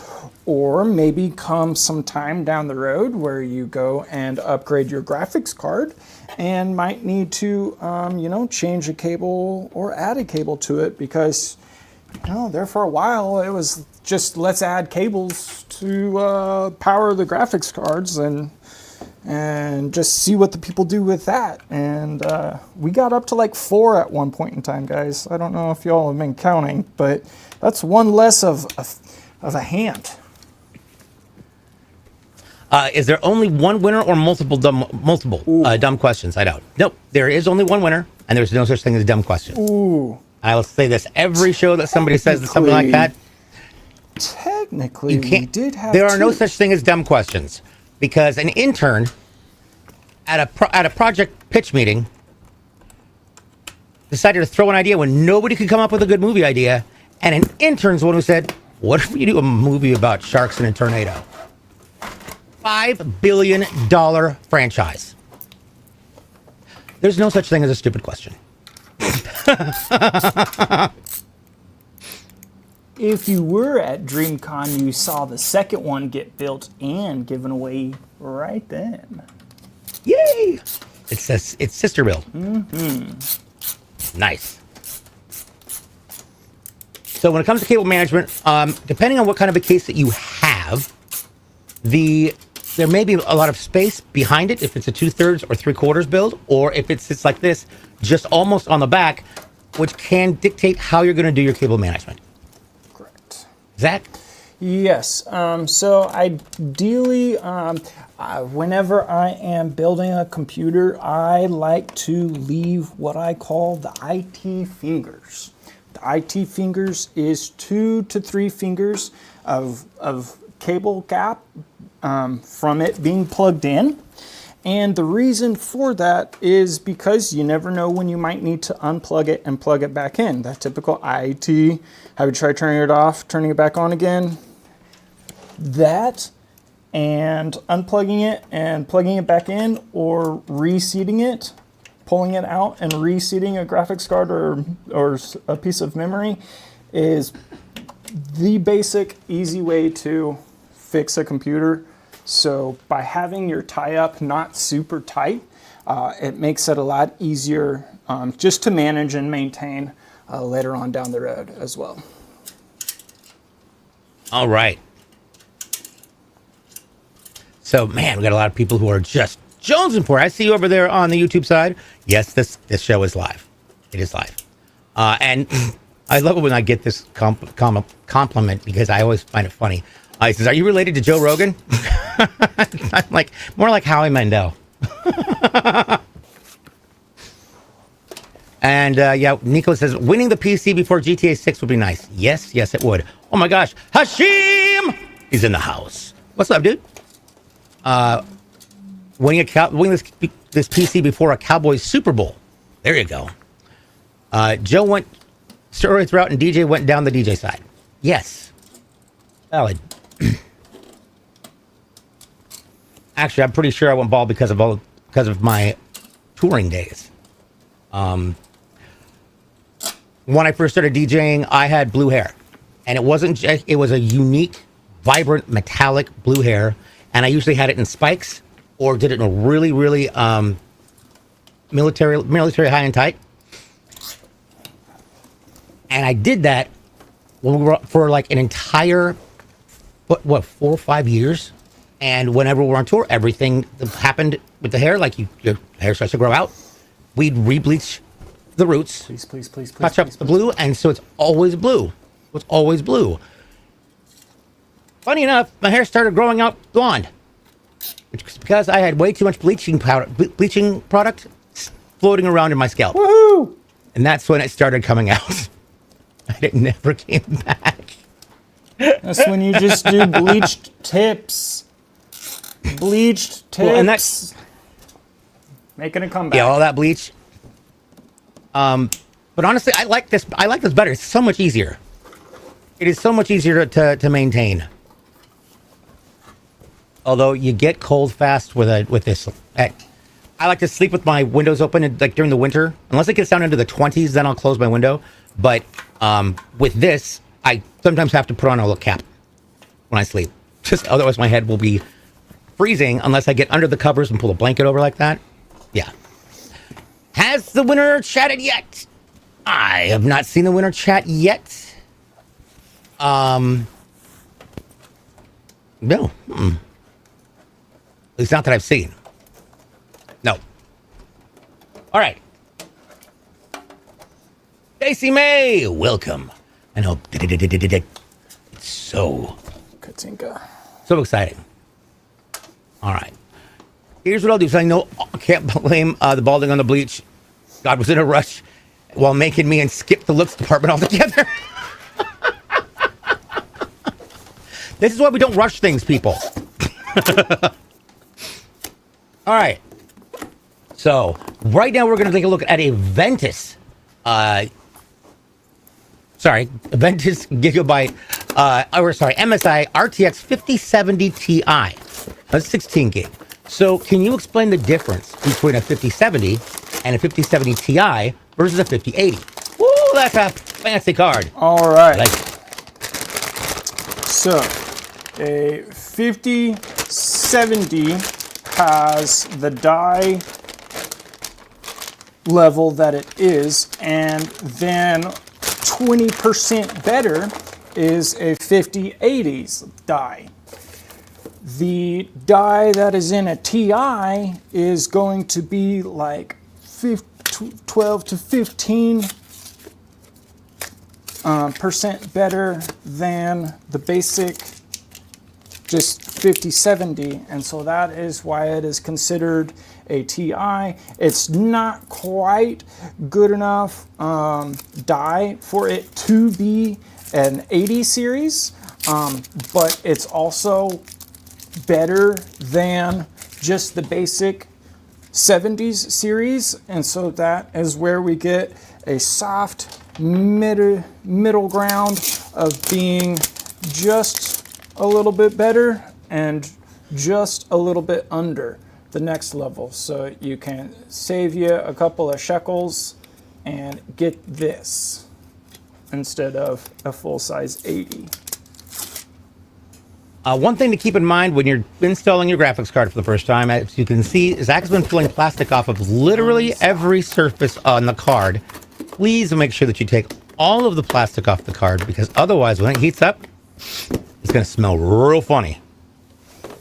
Or maybe come some time down the road where you go and upgrade your graphics card and might need to, change a cable or add a cable to it because, there for a while it was just let's add cables to power the graphics cards and just see what the people do with that. And we got up to like 4 at one point in time, guys. I don't know if y'all have been counting, but that's one less of a hand. is there only one winner or multiple dumb questions? I don't. Nope. There is only one winner, and there's no such thing as dumb questions. Ooh. I will say this every show that somebody says something like that. Technically, You can't. we did have There are no two. such thing as dumb questions, because an intern at a project pitch meeting decided to throw an idea when nobody could come up with a good movie idea, and an intern's the one who said, "What if we do a movie about sharks in a tornado?" $5 billion franchise. There's no such thing as a stupid question. If you were at DreamCon, you saw the second one get built and given away right then. Yay! It's sister build. Mm-hmm. Nice. So when it comes to cable management, depending on what kind of a case that you have, there may be a lot of space behind it if it's a 2/3 or 3/4 build, or if it sits like this, just almost on the back, which can dictate how you're going to do your cable management. Correct. Zach? Yes. So ideally, whenever I am building a computer, I like to leave what I call the IT fingers. The IT fingers is 2 to 3 fingers of cable gap from it being plugged in. And the reason for that is because you never know when you might need to unplug it and plug it back in. That typical IT, have you tried turning it off, turning it back on again? That and unplugging it and plugging it back in, or reseating it, pulling it out and reseating a graphics card or a piece of memory is the basic, easy way to fix a computer. So by having your tie-up not super tight, it makes it a lot easier just to manage and maintain later on down the road as well. All right. So, man, we got a lot of people who are just jonesing for it. I see you over there on the YouTube side. Yes, this show is live. It is live. And I love it when I get this compliment, because I always find it funny. He says, "Are you related to Joe Rogan?" I'm like, more like Howie Mandel. And yeah, Nico says, "Winning the PC before GTA 6 would be nice." Yes, it would. Oh my gosh, Hashim is in the house. What's up, dude? Winning this PC before a Cowboys Super Bowl. There you go. Joe went steroids route and DJ went down the DJ side. Yes, valid. Actually, I'm pretty sure I went bald because of my touring days. When I first started DJing, I had blue hair, and it was a unique, vibrant, metallic blue hair, and I usually had it in spikes or did it in a really, really military high and tight. And I did that for like an entire 4 or 5 years. And whenever we're on tour, everything that happened with the hair, like your hair starts to grow out, we'd re-bleach the roots, Please, touch up the blue, and so it's always blue. It's always blue. Funny enough, my hair started growing out blonde. It's because I had way too much bleaching product floating around in my scalp. Woohoo! And that's when it started coming out. And it never came back. That's when you just do bleached tips. Bleached tips. Well, and that's making a comeback. yeah, all that bleach. But honestly, I like this. I like this better. It's so much easier. It is so much easier to maintain. Although you get cold fast with this. I like to sleep with my windows open like during the winter. Unless it gets down into the 20s, then I'll close my window. But with this, I sometimes have to put on a little cap when I sleep. Just otherwise my head will be freezing unless I get under the covers and pull a blanket over like that. Yeah. Has the winner chatted yet? I have not seen the winner chat yet. No. At least not that I've seen. No. All right. Stacey May, welcome. I know. It's so Katinka. exciting. All right. Here's what I'll do. So I know I can't blame the balding on the bleach. God was in a rush while making me and skip the looks department altogether. This is why we don't rush things, people. All right. So right now we're going to take a look at a Ventus. Ventus Gigabyte. MSI RTX 5070 Ti. That's 16 gig. So can you explain the difference between a 5070 and a 5070 Ti versus a 5080? Woo, that's a fancy card. All right. Like, so a 5070 has the die level that it is, and then 20% better is a 5080's die. The die that is in a Ti is going to be like 12 to 15% better than the basic just 5070, and so that is why it is considered a Ti. It's not quite good enough die for it to be an 80 series, but it's also better than just the basic 70s series, and so that is where we get a soft middle ground of being just a little bit better and just a little bit under the next level. So you can save you a couple of shekels and get this instead of a full-size 80. one thing to keep in mind when you're installing your graphics card for the first time, as you can see, Zach has been peeling plastic off of literally every surface on the card. Please make sure that you take all of the plastic off the card, because otherwise when it heats up, it's going to smell real funny.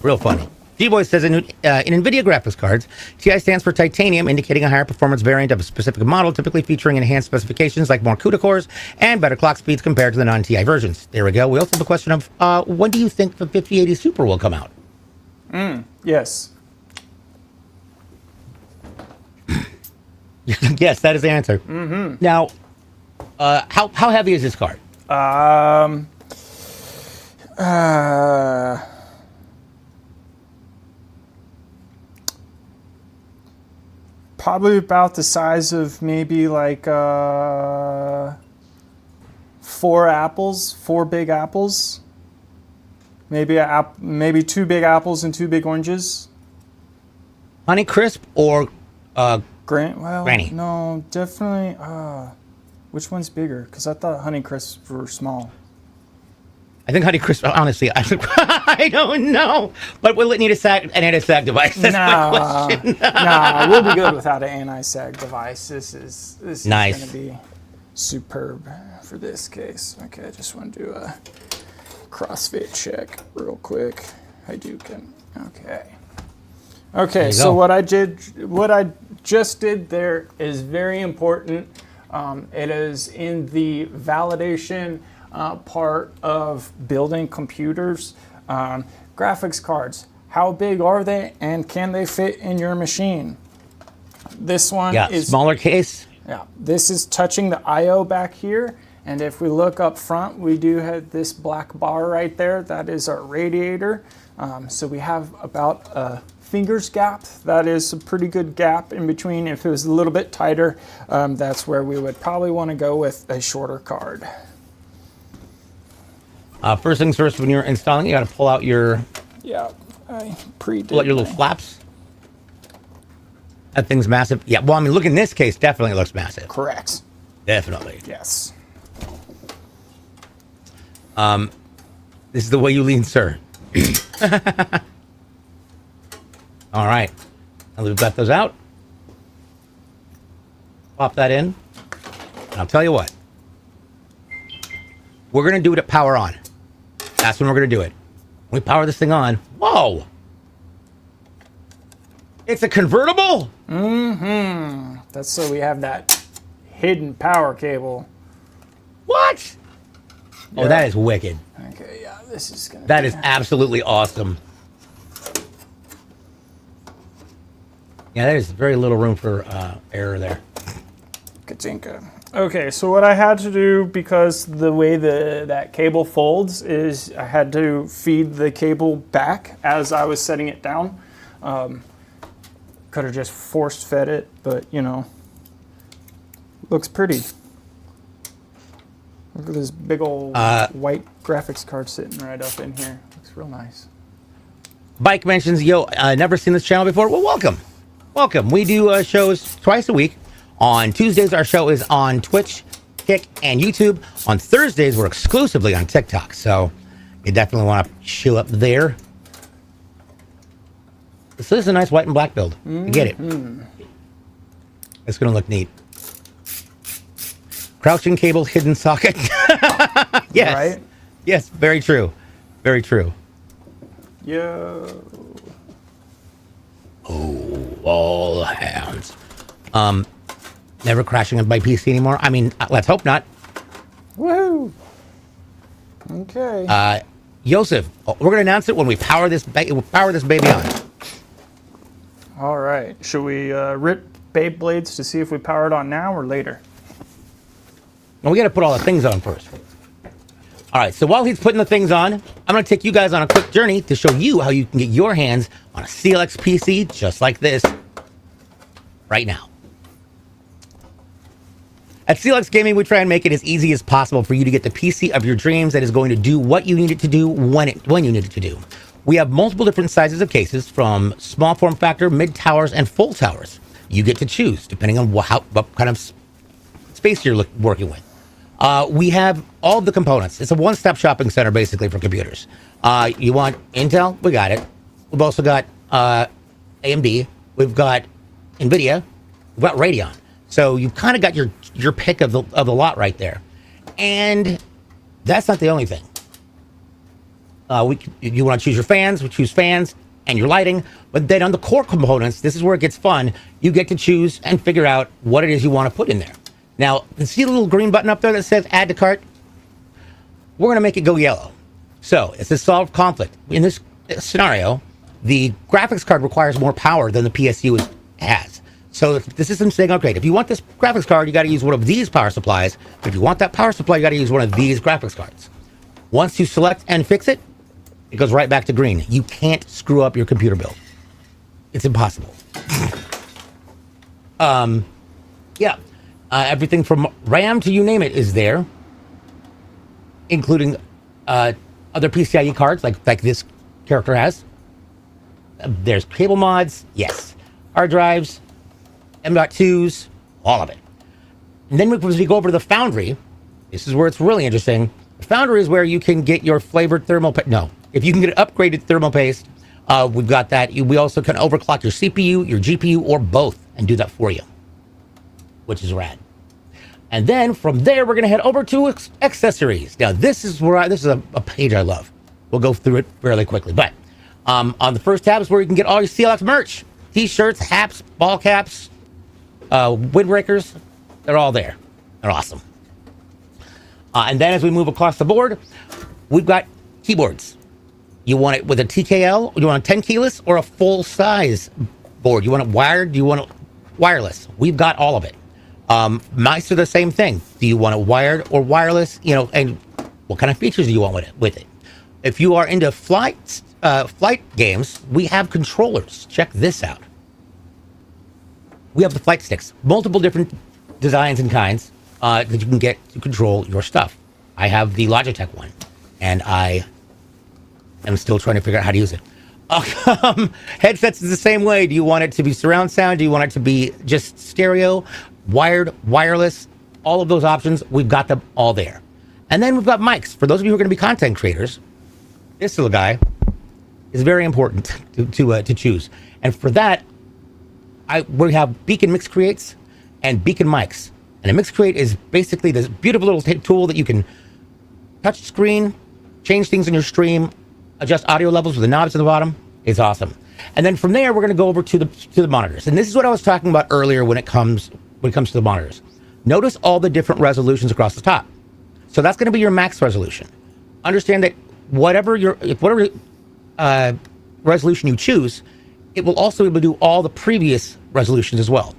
Real funny. G-Boy says in NVIDIA graphics cards, TI stands for titanium, indicating a higher performance variant of a specific model, typically featuring enhanced specifications like more CUDA cores and better clock speeds compared to the non-TI versions. There we go. We also have a question of when do you think the 5080 Super will come out? Yes. Yes, that is the answer. Mm-hmm. Now, how heavy is this card? Probably about the size of maybe like 4 big apples. Maybe 2 big apples and 2 big oranges. Honeycrisp or Granny? No, definitely. Which one's bigger? Because I thought Honeycrisps were small. I think Honeycrisp, honestly, I don't know. But will it need an anti-sag device? That's my question. We'll be good without an anti-sag device. This is nice. going to be superb for this case. Okay, I just want to do a CrossFit check real quick. Hadouken. Okay. Okay, so what I just did there is very important. It is in the validation part of building computers. Graphics cards, how big are they and can they fit in your machine? This one is smaller case. Yeah, this is touching the I/O back here, and if we look up front, we do have this black bar right there. That is our radiator. So we have about a finger's gap. That is a pretty good gap in between. If it was a little bit tighter, that's where we would probably want to go with a shorter card. First things first, when you're installing, you got to pull out your I pre-did. pull out your little flaps. That thing's massive. Yeah, well, I mean, look, in this case, definitely looks massive. Correct. Definitely. Yes. This is the way you lean, sir. All right. Now we've got those out. Pop that in. And I'll tell you what. We're going to do it at power on. That's when we're going to do it. When we power this thing on. Whoa. It's a convertible? Mm-hmm. That's so we have that hidden power cable. What? Yeah. Oh, that is wicked. Okay, yeah, this is going to That is absolutely awesome. Yeah, there's very little room for error there. Katinka. Okay, so what I had to do, because the way that cable folds, is I had to feed the cable back as I was setting it down. Could have just force fed it, but you know, looks pretty. Look at this big old white graphics card sitting right up in here. Looks real nice. Bike mentions, yo, never seen this channel before. Well, welcome. Welcome. We do shows twice a week. On Tuesdays, our show is on Twitch, Kick, and YouTube. On Thursdays, we're exclusively on TikTok. So you definitely want to show up there. So this is a nice white and black build. I get it. It's going to look neat. Crouching cable, hidden socket. Yes. Right? Yes, very true. Very true. Yo. Oh, all hands. Never crashing on my PC anymore. I mean, let's hope not. Woohoo. Okay. Joseph, we're going to announce it when we power this baby on. All right. Should we rip Babe blades to see if we power it on now or later? Well, we got to put all the things on first. All right, so while he's putting the things on, I'm going to take you guys on a quick journey to show you how you can get your hands on a CLX PC just like this right now. At CLX Gaming, we try and make it as easy as possible for you to get the PC of your dreams that is going to do what you need it to do when you need it to do. We have multiple different sizes of cases, from small form factor, mid towers, and full towers. You get to choose depending on what kind of space you're working with. We have all of the components. It's a one-stop shopping center basically for computers. You want Intel? We got it. We've also got AMD. We've got NVIDIA. We've got Radeon. So you've kind of got your pick of the lot right there. And that's not the only thing. You want to choose your fans, we choose fans and your lighting. But then on the core components, this is where it gets fun. You get to choose and figure out what it is you want to put in there. Now, see the little green button up there that says add to cart? We're going to make it go yellow. So it's a solved conflict. In this scenario, the graphics card requires more power than the PSU has. So if the system's saying, okay, if you want this graphics card, you got to use one of these power supplies. But if you want that power supply, you got to use one of these graphics cards. Once you select and fix it, it goes right back to green. You can't screw up your computer build. It's impossible. Everything from RAM to you name it is there, including other PCIe cards like this character has. There's cable mods, yes. Hard drives, M.2s, all of it. And then as we go over to the Foundry, this is where it's really interesting. The Foundry is where you can get your flavored thermal paste. No, if you can get upgraded thermal paste, we've got that. We also can overclock your CPU, your GPU, or both, and do that for you, which is rad. And then from there, we're going to head over to accessories. Now, this is a page I love. We'll go through it fairly quickly. But on the first tab is where you can get all your CLX merch. T-shirts, hats, ball caps, windbreakers. They're all there. They're awesome. And then as we move across the board, we've got keyboards. You want it with a TKL? You want a 10 keyless or a full size board? You want it wired? Do you want it wireless? We've got all of it. Mice are the same thing. Do you want it wired or wireless? You know, and what kind of features do you want with it? If you are into flight games, we have controllers. Check this out. We have the flight sticks, multiple different designs and kinds that you can get to control your stuff. I have the Logitech one, and I am still trying to figure out how to use it. Headsets is the same way. Do you want it to be surround sound? Do you want it to be just stereo, wired, wireless? All of those options, we've got them all there. And then we've got mics. For those of you who are going to be content creators, this little guy is very important to choose. And for that, we have Beacon Mix Creates and Beacon Mics. And a Mix Create is basically this beautiful little tool that you can touch screen, change things in your stream, adjust audio levels with the knobs at the bottom. It's awesome. And then from there, we're going to go over to the monitors. And this is what I was talking about earlier when it comes to the monitors. Notice all the different resolutions across the top. So that's going to be your max resolution. Understand that whatever resolution you choose, it will also be able to do all the previous resolutions as well.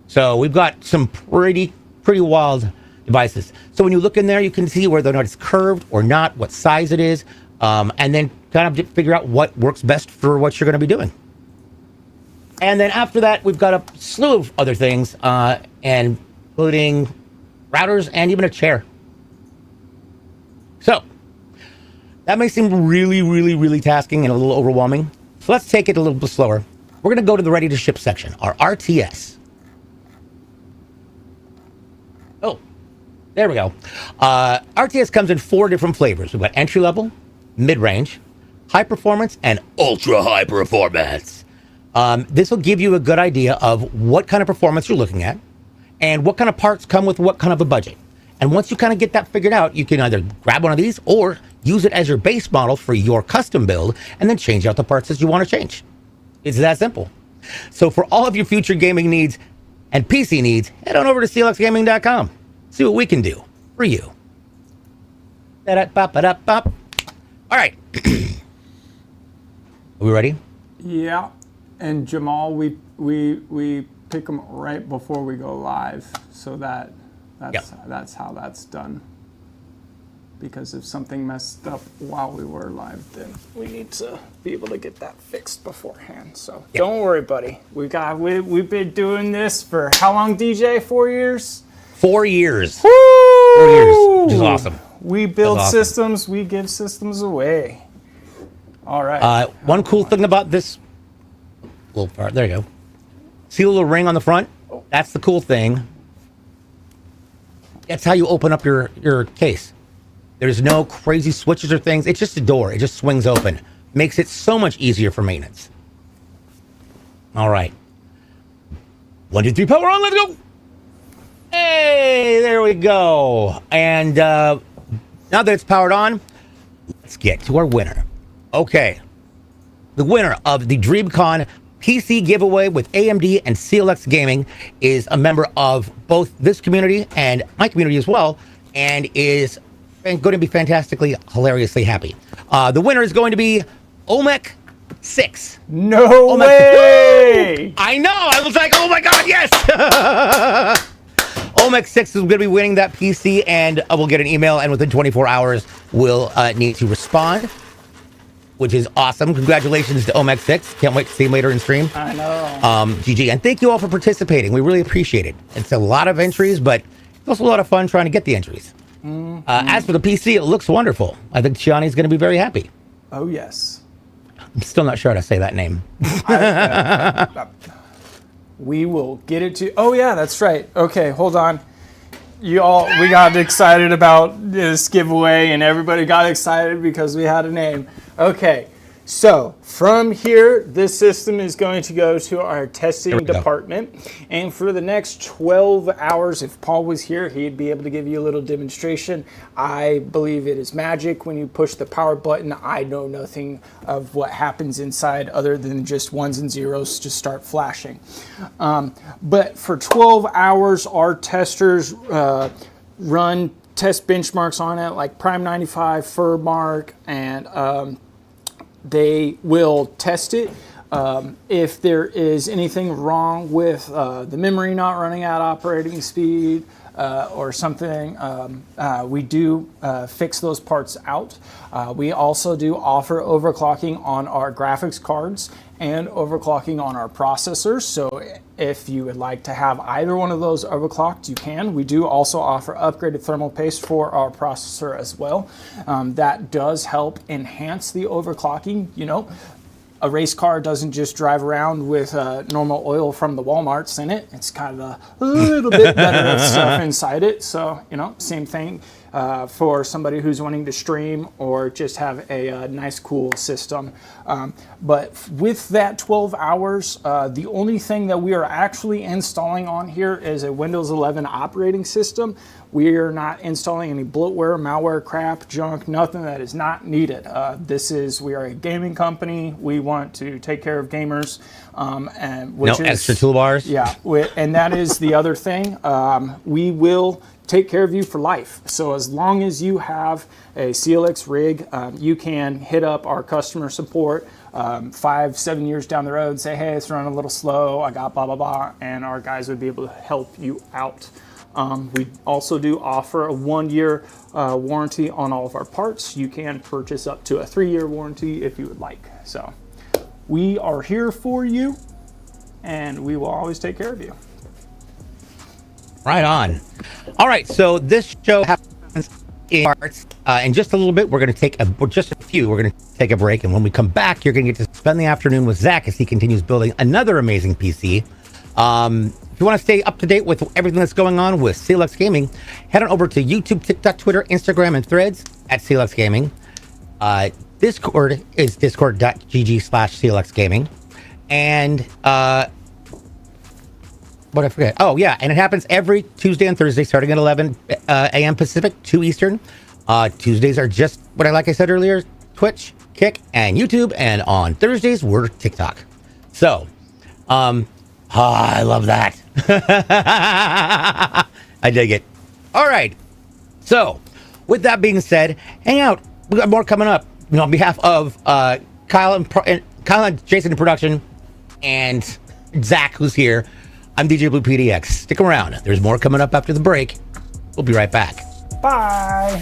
So we've got some pretty wild devices. So when you look in there, you can see whether or not it's curved or not, what size it is, and then kind of figure out what works best for what you're going to be doing. And then after that, we've got a slew of other things, and including routers and even a chair. So that may seem really tasking and a little overwhelming. So let's take it a little bit slower. We're going to go to the ready to ship section, our RTS. Oh, there we go. RTS comes in 4 different flavors. We've got entry level, mid-range, high performance, and ultra high performance. This will give you a good idea of what kind of performance you're looking at and what kind of parts come with what kind of a budget. And once you kind of get that figured out, you can either grab one of these or use it as your base model for your custom build and then change out the parts that you want to change. It's that simple. So for all of your future gaming needs and PC needs, head on over to clxgaming.com. See what we can do for you. All right. Are we ready? Yeah. And Jamal, we pick them right before we go live, so that's how that's done. Because if something messed up while we were live, then we need to be able to get that fixed beforehand. So don't worry, buddy. We've been doing this for how long, DJ? 4 years? 4 years. Woo! 4 years, which is awesome. We build systems. We give systems away. All right. One cool thing about this little part, there you go. See the little ring on the front? That's the cool thing. That's how you open up your case. There's no crazy switches or things. It's just a door. It just swings open. Makes it so much easier for maintenance. All right. 1, 2, 3, power on. Let's go. Hey, there we go. And now that it's powered on, let's get to our winner. Okay. The winner of the DreamCon PC giveaway with AMD and CLX Gaming is a member of both this community and my community as well, and is going to be fantastically, hilariously happy. The winner is going to be Olmec 6. No way! I know! I was like, oh my god, yes! Olmec 6 is going to be winning that PC, and we'll get an email, and within 24 hours, we'll need to respond, which is awesome. Congratulations to Olmec 6. Can't wait to see him later in stream. I know. GG. And thank you all for participating. We really appreciate it. It's a lot of entries, but it's also a lot of fun trying to get the entries. As for the PC, it looks wonderful. I think Shiani's going to be very happy. Oh, yes. I'm still not sure how to say that name. We will get it to... Oh, yeah, that's right. Okay, hold on. We got excited about this giveaway, and everybody got excited because we had a name. Okay, So from here, this system is going to go to our testing go. department. And for the next 12 hours, if Paul was here, he'd be able to give you a little demonstration. I believe it is magic when you push the power button. I know nothing of what happens inside other than just ones and zeros just start flashing. But for 12 hours, our testers run test benchmarks on it, like Prime 95, Fur Mark, and they will test it. If there is anything wrong with the memory not running at operating speed or something, we do fix those parts out. We also do offer overclocking on our graphics cards and overclocking on our processors. So if you would like to have either one of those overclocked, you can. We do also offer upgraded thermal paste for our processor as well. That does help enhance the overclocking. You know, a race car doesn't just drive around with normal oil from the Walmarts in it. It's kind of a little bit better stuff inside it. So, you know, same thing for somebody who's wanting to stream or just have a nice, cool system. But with that 12 hours, the only thing that we are actually installing on here is a Windows 11 operating system. We are not installing any bloatware, malware, crap, junk, nothing that is not needed. We are a gaming company. We want to take care of gamers. And which no extra toolbars? Yeah, and that is the other thing. We will take care of you for life. So as long as you have a CLX rig, you can hit up our customer support 5-7 years down the road and say, hey, it's running a little slow, I got blah, blah, blah, and our guys would be able to help you out. We also do offer a 1-year warranty on all of our parts. You can purchase up to a 3-year warranty if you would like. So we are here for you, and we will always take care of you. Right on. All right, so this show happens in parts. In just a little bit, we're going to take we're going to take a break, and when we come back, you're going to get to spend the afternoon with Zach as he continues building another amazing PC. If you want to stay up to date with everything that's going on with CLX Gaming, head on over to YouTube, TikTok, Twitter, Instagram, and Threads at CLX Gaming. Discord is discord.gg/CLX Gaming. And what I forget? Oh, yeah. And it happens every Tuesday and Thursday starting at 11 a.m. Pacific, 2 Eastern. Tuesdays are just what I said earlier, Twitch, Kick, and YouTube. And on Thursdays, we're TikTok. So, I love that. I dig it. All right. So, with that being said, hang out. We got more coming up. You know, on behalf of Kyle and Jason in production, and Zach, who's here, I'm DJ Blue PDX. Stick around. There's more coming up after the break. We'll be right back. Bye.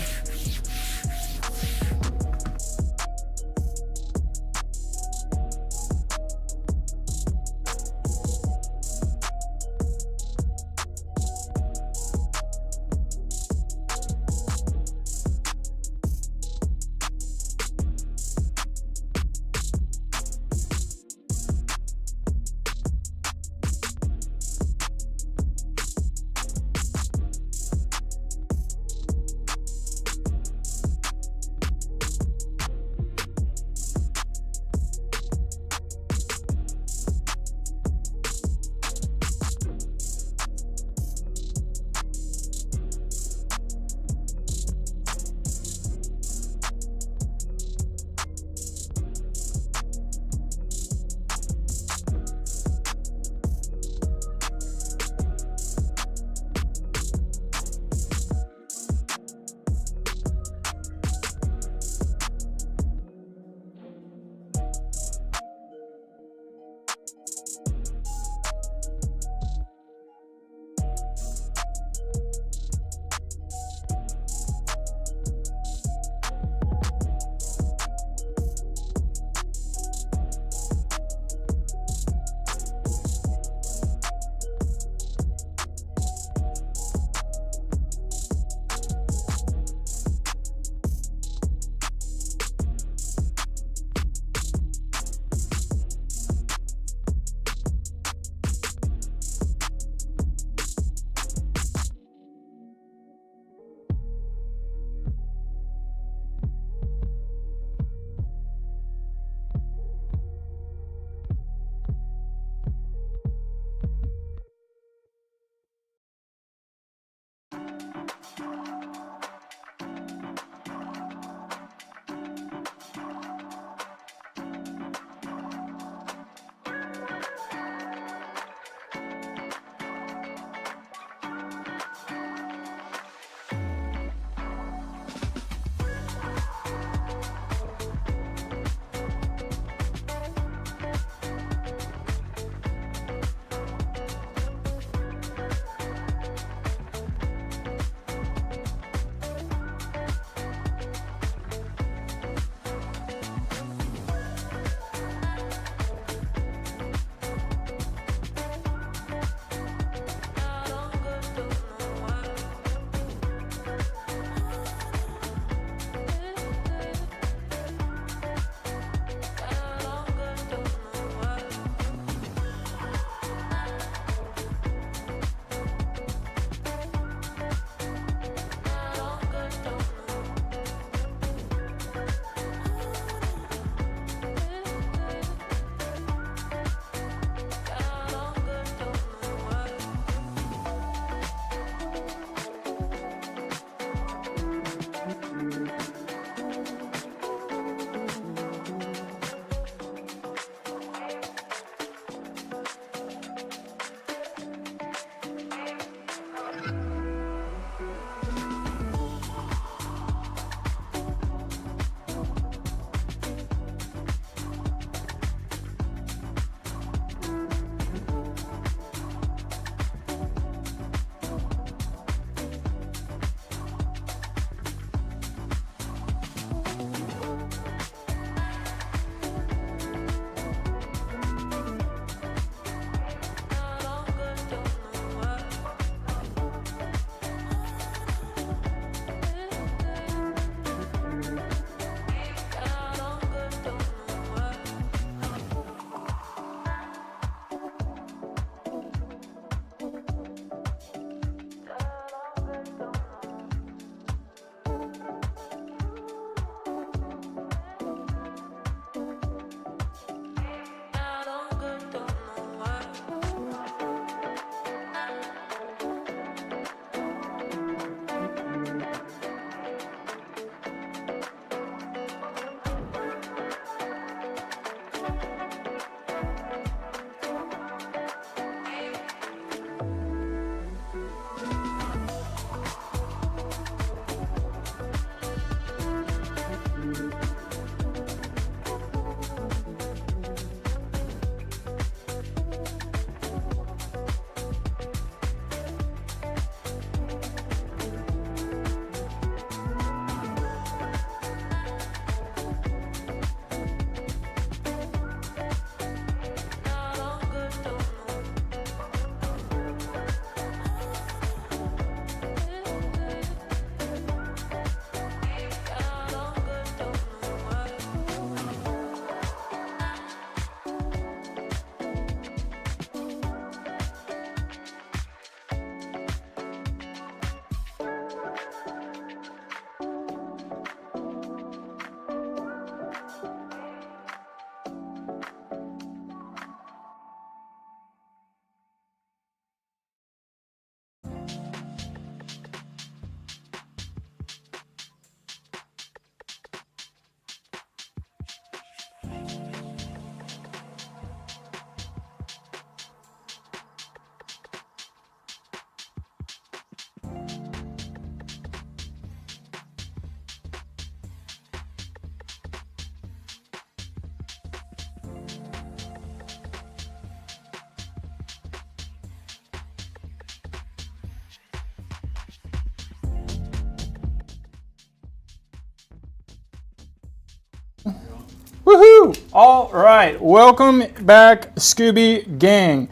Woohoo! All right, welcome back, Scooby Gang.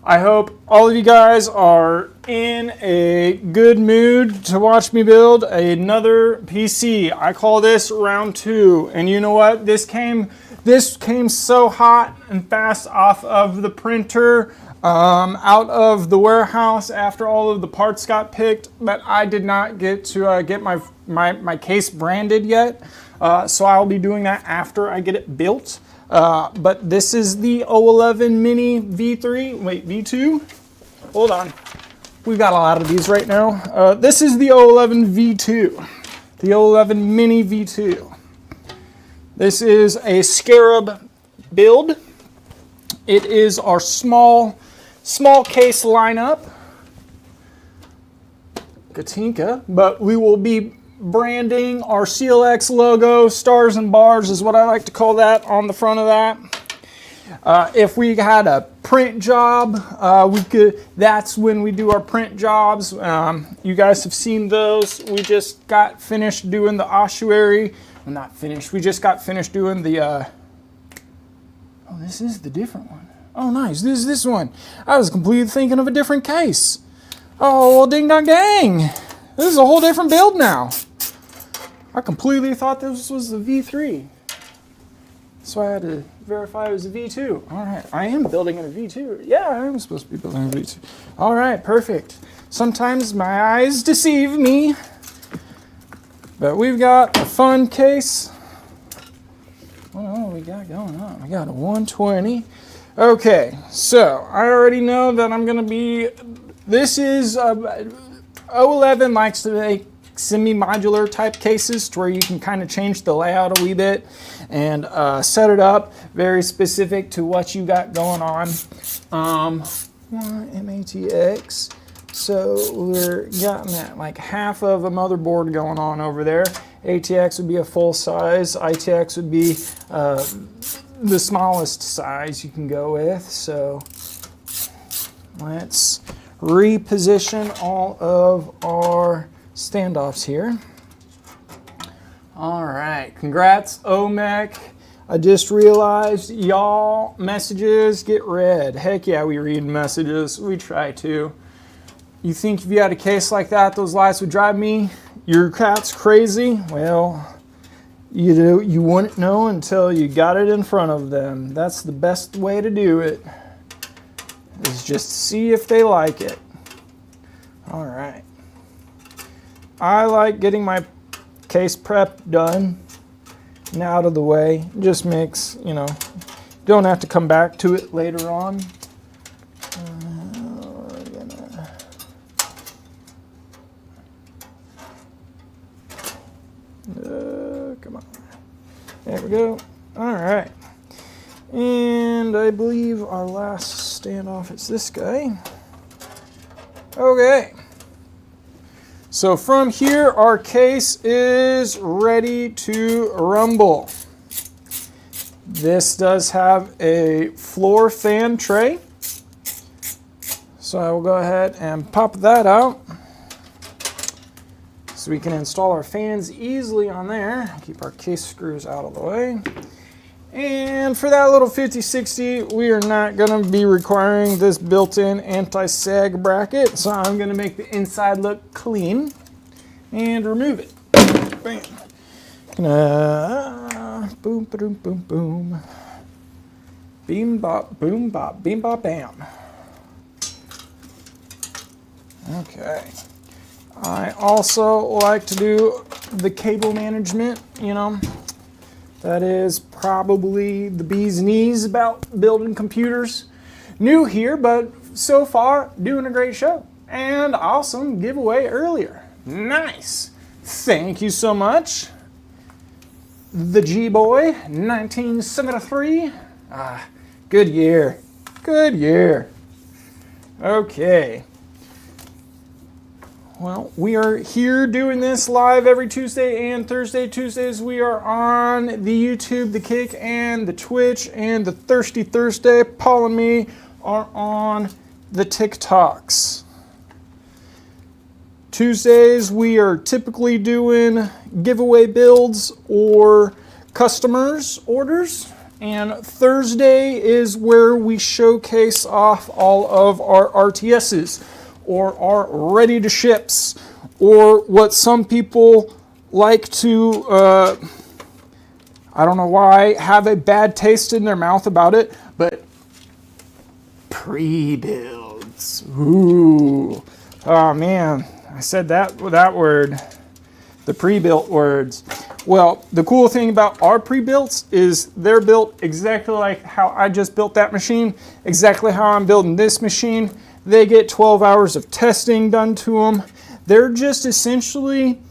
I hope all of you guys are in a good mood to watch me build another PC. I call this round 2, and you know what? This came so hot and fast off of the printer, out of the warehouse after all of the parts got picked, but I did not get to get my case branded yet. So I'll be doing that after I get it built. But this is the 011 Mini V3. Wait, V2? Hold on. We've got a lot of these right now. This is the 011 V2. The 011 Mini V2. This is a Scarab build. It is our small case lineup. Katinka. But we will be branding our CLX logo, stars and bars is what I like to call that, on the front of that. If we had a print job, that's when we do our print jobs. You guys have seen those. We just got finished doing the ossuary. Well, not finished, we just got finished doing the, oh, this is the different one. Oh, nice, this is this one. I was completely thinking of a different case. Oh, well, ding dong dang. This is a whole different build now. I completely thought this was the V3. So I had to verify it was a V2. All right, I am building a V2. Yeah, I am supposed to be building a V2. All right, perfect. Sometimes my eyes deceive me. But we've got a fun case. What do we got going on? We got a 120. Okay, so I already know that I'm gonna be, this is, 011 likes to make semi-modular type cases to where you can kind of change the layout a wee bit and set it up very specific to what you got going on. MATX. So we're getting that like half of a motherboard going on over there. ATX would be a full size. ITX would be the smallest size you can go with. So let's reposition all of our standoffs here. All right, congrats OMEC. I just realized y'all messages get read. Heck yeah, we read messages. We try to. You think if you had a case like that, those lights would drive me? Your cat's crazy? Well, you wouldn't know until you got it in front of them. That's the best way to do it, is just see if they like it. All right. I like getting my case prep done and out of the way. It just makes, you know, don't have to come back to it later on. Come on. There we go. All right. And I believe our last standoff is this guy. Okay. So from here, our case is ready to rumble. This does have a floor fan tray. So I will go ahead and pop that out so we can install our fans easily on there. Keep our case screws out of the way. And for that little 5060, we are not going to be requiring this built-in anti-sag bracket, so I'm going to make the inside look clean and remove it. Bam. Boom, boom, boom, boom. Beam, bop, boom, bop, beam, bop, bam. Okay. I also like to do the cable management, you know. That is probably the bee's knees about building computers. New here, but so far doing a great show. And awesome giveaway earlier. Nice. Thank you so much. The G-Boy, 1973. Good year. Good year. Okay. Well, we are here doing this live every Tuesday and Thursday. Tuesdays we are on the YouTube, the Kick, and the Twitch, and the Thirsty Thursday, Paul and me are on the TikToks. Tuesdays we are typically doing giveaway builds or customers' orders. And Thursday is where we showcase off all of our RTSs or our ready to ships, or what some people like to, I don't know why, have a bad taste in their mouth about it, but pre-builds. Ooh. Oh man, I said that word. The pre-built words. Well, the cool thing about our pre-builts is they're built exactly like how I just built that machine, exactly how I'm building this machine. They get 12 hours of testing done to them. They're just essentially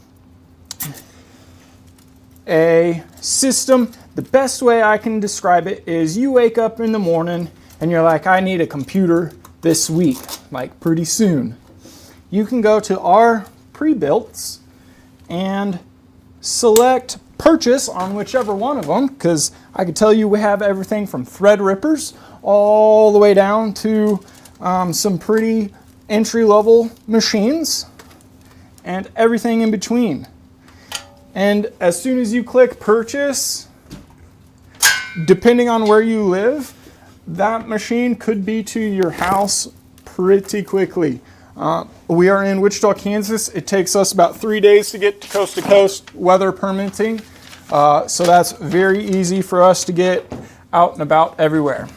a system. The best way I can describe it is you wake up in the morning and you're like, I need a computer this week, like pretty soon. You can go to our pre-builts and select purchase on whichever one of them, because I can tell you we have everything from thread rippers all the way down to some pretty entry-level machines and everything in between. And as soon as you click purchase, depending on where you live, that machine could be to your house pretty quickly. We are in Wichita, Kansas. It takes us about 3 days to get to coast weather permitting. So that's very easy for us to get out and about everywhere.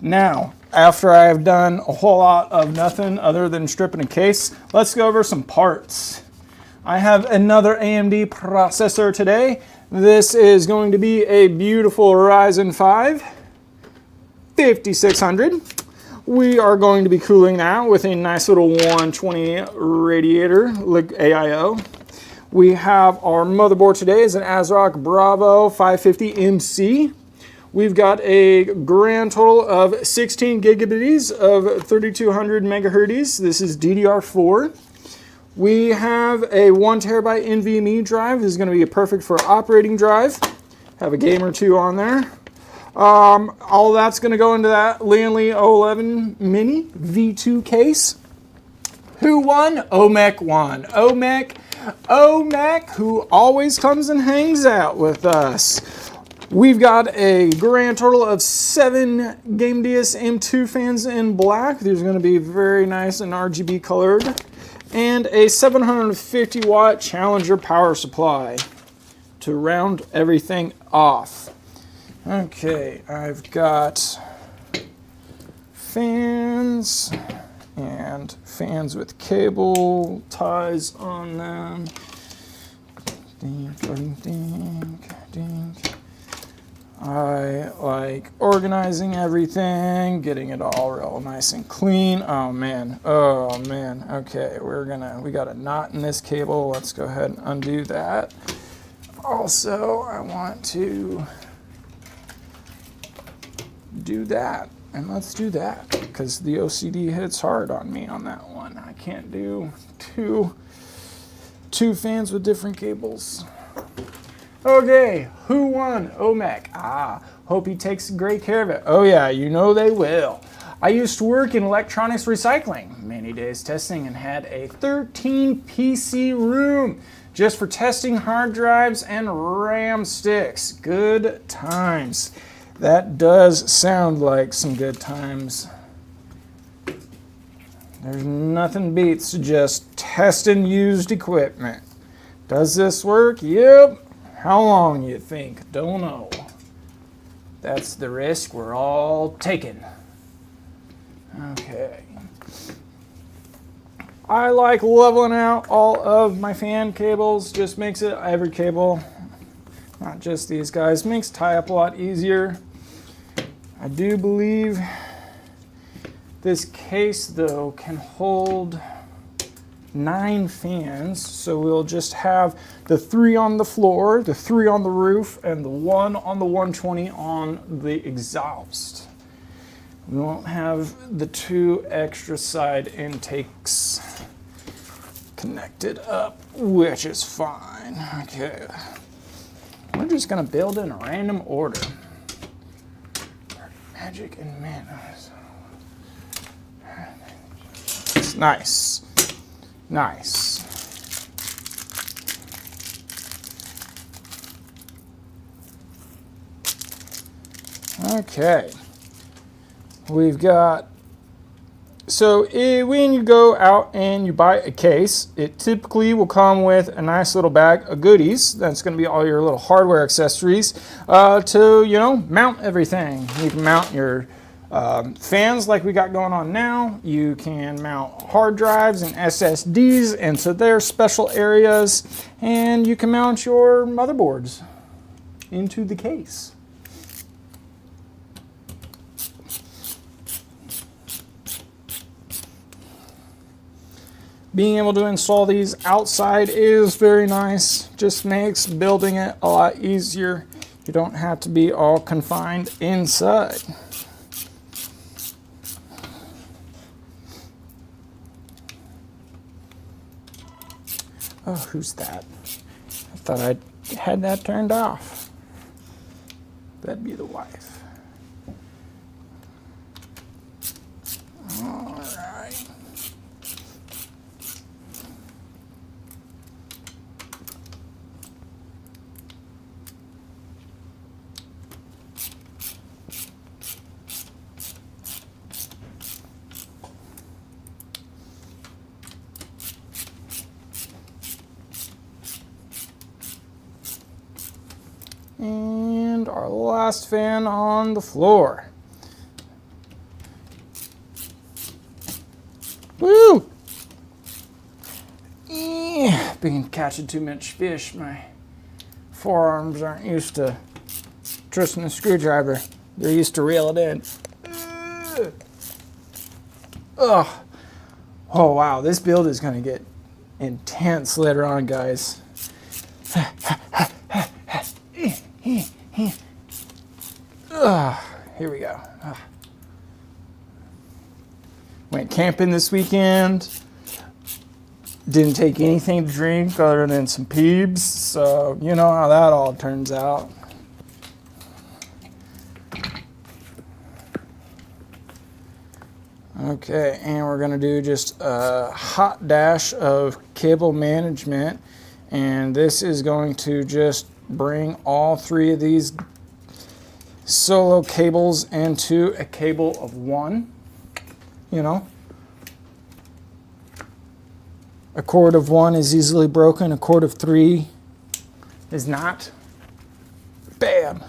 Now, after I've done a whole lot of nothing other than stripping a case, let's go over some parts. I have another AMD processor today. This is going to be a beautiful Ryzen 5 5600. We are going to be cooling that with a nice little 120 radiator, like AIO. We have our motherboard today is an ASRock Bravo 550MC. We've got a grand total of 16 gigabytes of 3200 megahertz. This is DDR4. We have a 1 terabyte NVMe drive. This is going to be perfect for operating drive. Have a game or two on there. All that's going to go into that Lanley 011 Mini V2 case. Who won? OMEC won. OMEC, who always comes and hangs out with us. We've got a grand total of 7 Game DS M2 fans in black. These are going to be very nice and RGB colored. And a 750 watt Challenger power supply to round everything off. Okay, I've got fans and fans with cable ties on them. Ding, ding, ding, ding. I like organizing everything, getting it all real nice and clean. Oh man. Okay, we got a knot in this cable. Let's go ahead and undo that. Also, I want to do that, and let's do that because the OCD hits hard on me on that one. I can't do two fans with different cables. Okay, who won? OMEC. Hope he takes great care of it. Oh yeah, you know they will. I used to work in electronics recycling, many days testing, and had a 13 PC room just for testing hard drives and RAM sticks. Good times. That does sound like some good times. There's nothing beats just testing used equipment. Does this work? Yep. How long you think? Don't know. That's the risk we're all taking. Okay. I like leveling out all of my fan cables. Just makes it every cable, not just these guys, makes tie-up a lot easier. I do believe this case, though, can hold 9 fans, so we'll just have the 3 on the floor, the 3 on the roof, and the 1 on the 120 on the exhaust. We won't have the 2 extra side intakes connected up, which is fine. Okay, we're just gonna build in a random order. Magic and mana. It's nice. Nice. Okay. We've got, so when you go out and you buy a case, it typically will come with a nice little bag of goodies. That's going to be all your little hardware accessories to, you know, mount everything. You can mount your fans like we got going on now. You can mount hard drives and SSDs into their special areas, and you can mount your motherboards into the case. Being able to install these outside is very nice. Just makes building it a lot easier. You don't have to be all confined inside. Oh, who's that? I thought I had that turned off. That'd be the wife. All right. And our last fan on the floor. Woo! Been catching too much fish. My forearms aren't used to twisting a screwdriver. They're used to reel it in. Ugh. Oh wow, this build is gonna get intense later on, guys. Here we go. Went camping this weekend. Didn't take anything to drink other than some peebs, so you know how that all turns out. Okay, and we're gonna do just a hot dash of cable management, and this is going to just bring all three of these solo cables into a cable of one. You know, a cord of one is easily broken, a cord of three is not. Bam!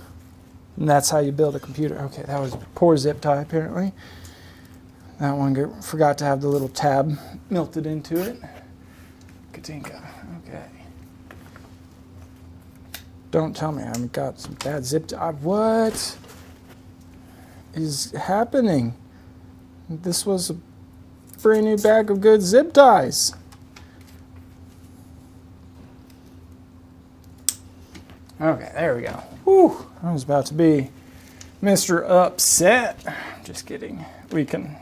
And that's how you build a computer. Okay, that was poor zip tie apparently. That one forgot to have the little tab melted into it. Katinka, okay. Don't tell me I haven't got some bad zip tie. What is happening? This was a brand new bag of good zip ties. Okay, there we go. Whew, I was about to be Mr. Upset. Just kidding. We can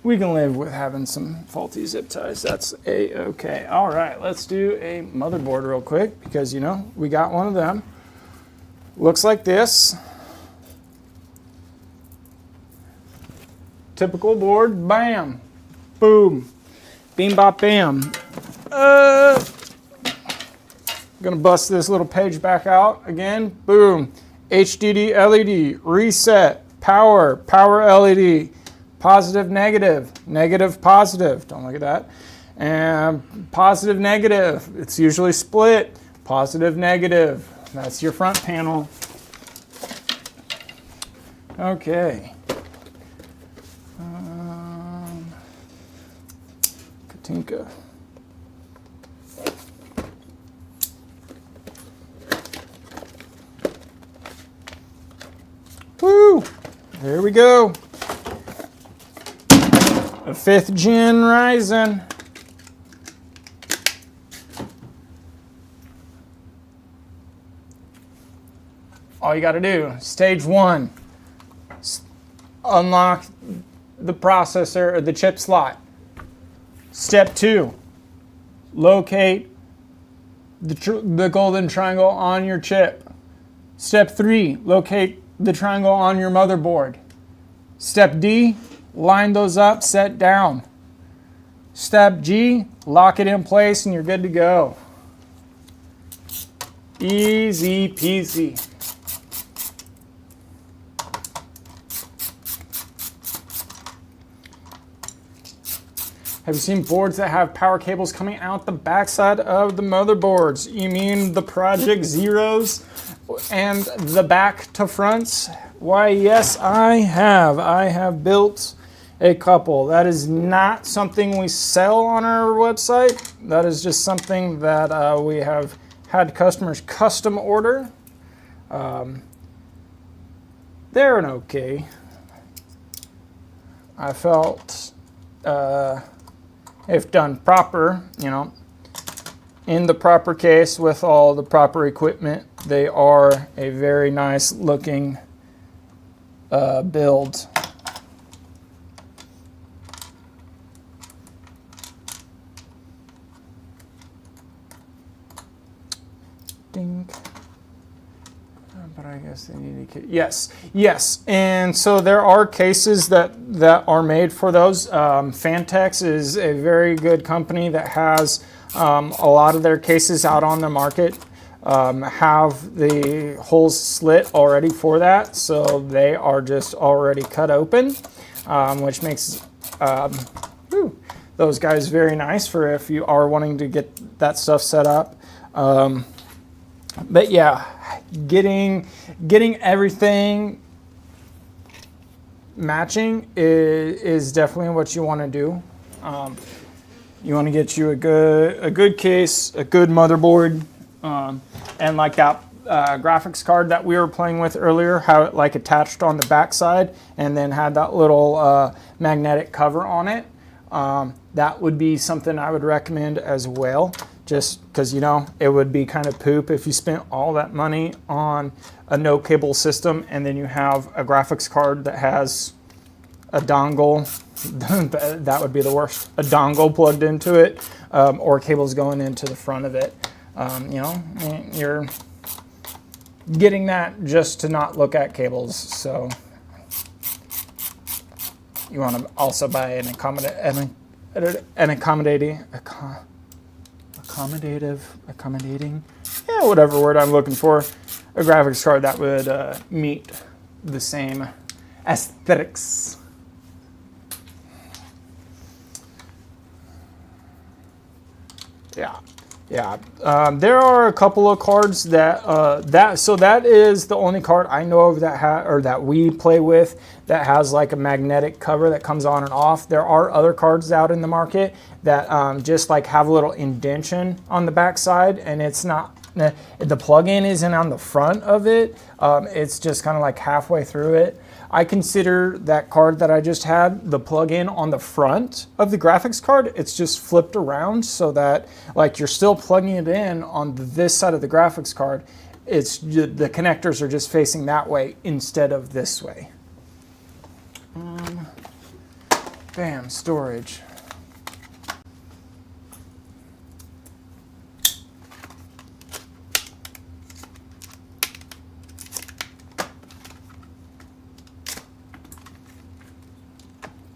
live with having some faulty zip ties. That's a-okay. All right, let's do a motherboard real quick because, you know, we got one of them. Looks like this. Typical board, bam, boom, beam bop bam. Gonna bust this little page back out again, boom. HDD LED, reset, power, power LED, positive, negative, negative, positive, don't look at that. And positive, negative, it's usually split, positive, negative. That's your front panel. Okay. Katinka. Woo! There we go. A 5th gen Ryzen. All you got to do, stage 1, unlock the processor or the chip slot. Step 2, locate the golden triangle on your chip. Step 3, locate the triangle on your motherboard. Step D, line those up, set down. Step G, lock it in place and you're good to go. Easy peasy. Have you seen boards that have power cables coming out the backside of the motherboards? You mean the Project Zeros and the back to fronts? Why, yes, I have. I have built a couple. That is not something we sell on our website. That is just something that we have had customers custom order. They're an okay. I felt if done proper, you know, in the proper case with all the proper equipment, they are a very nice looking build. Ding. But I guess they need to. Yes, and so there are cases that are made for those. Fantex is a very good company that has a lot of their cases out on the market. Have the holes slit already for that, so they are just already cut open, which makes those guys very nice for if you are wanting to get that stuff set up. But yeah, getting everything matching is definitely what you want to do. You want to get you a good case, a good motherboard, and like that graphics card that we were playing with earlier, how it like attached on the back side and then had that little magnetic cover on it. That would be something I would recommend as well. Just because, you know, it would be kind of poop if you spent all that money on a no cable system and then you have a graphics card that has a dongle. That would be the worst. A dongle plugged into it, or cables going into the front of it. You know, you're getting that just to not look at cables. So you want to also buy an accommodating, yeah, whatever word I'm looking for, a graphics card that would meet the same aesthetics. Yeah. There are a couple of cards that is the only card I know of that we play with that has like a magnetic cover that comes on and off. There are other cards out in the market that just like have a little indentation on the back side, and it's not, the plug-in isn't on the front of it. It's just kind of like halfway through it. I consider that card that I just had, the plug-in on the front of the graphics card, it's just flipped around so that like you're still plugging it in on this side of the graphics card. It's the connectors are just facing that way instead of this way. Bam, storage.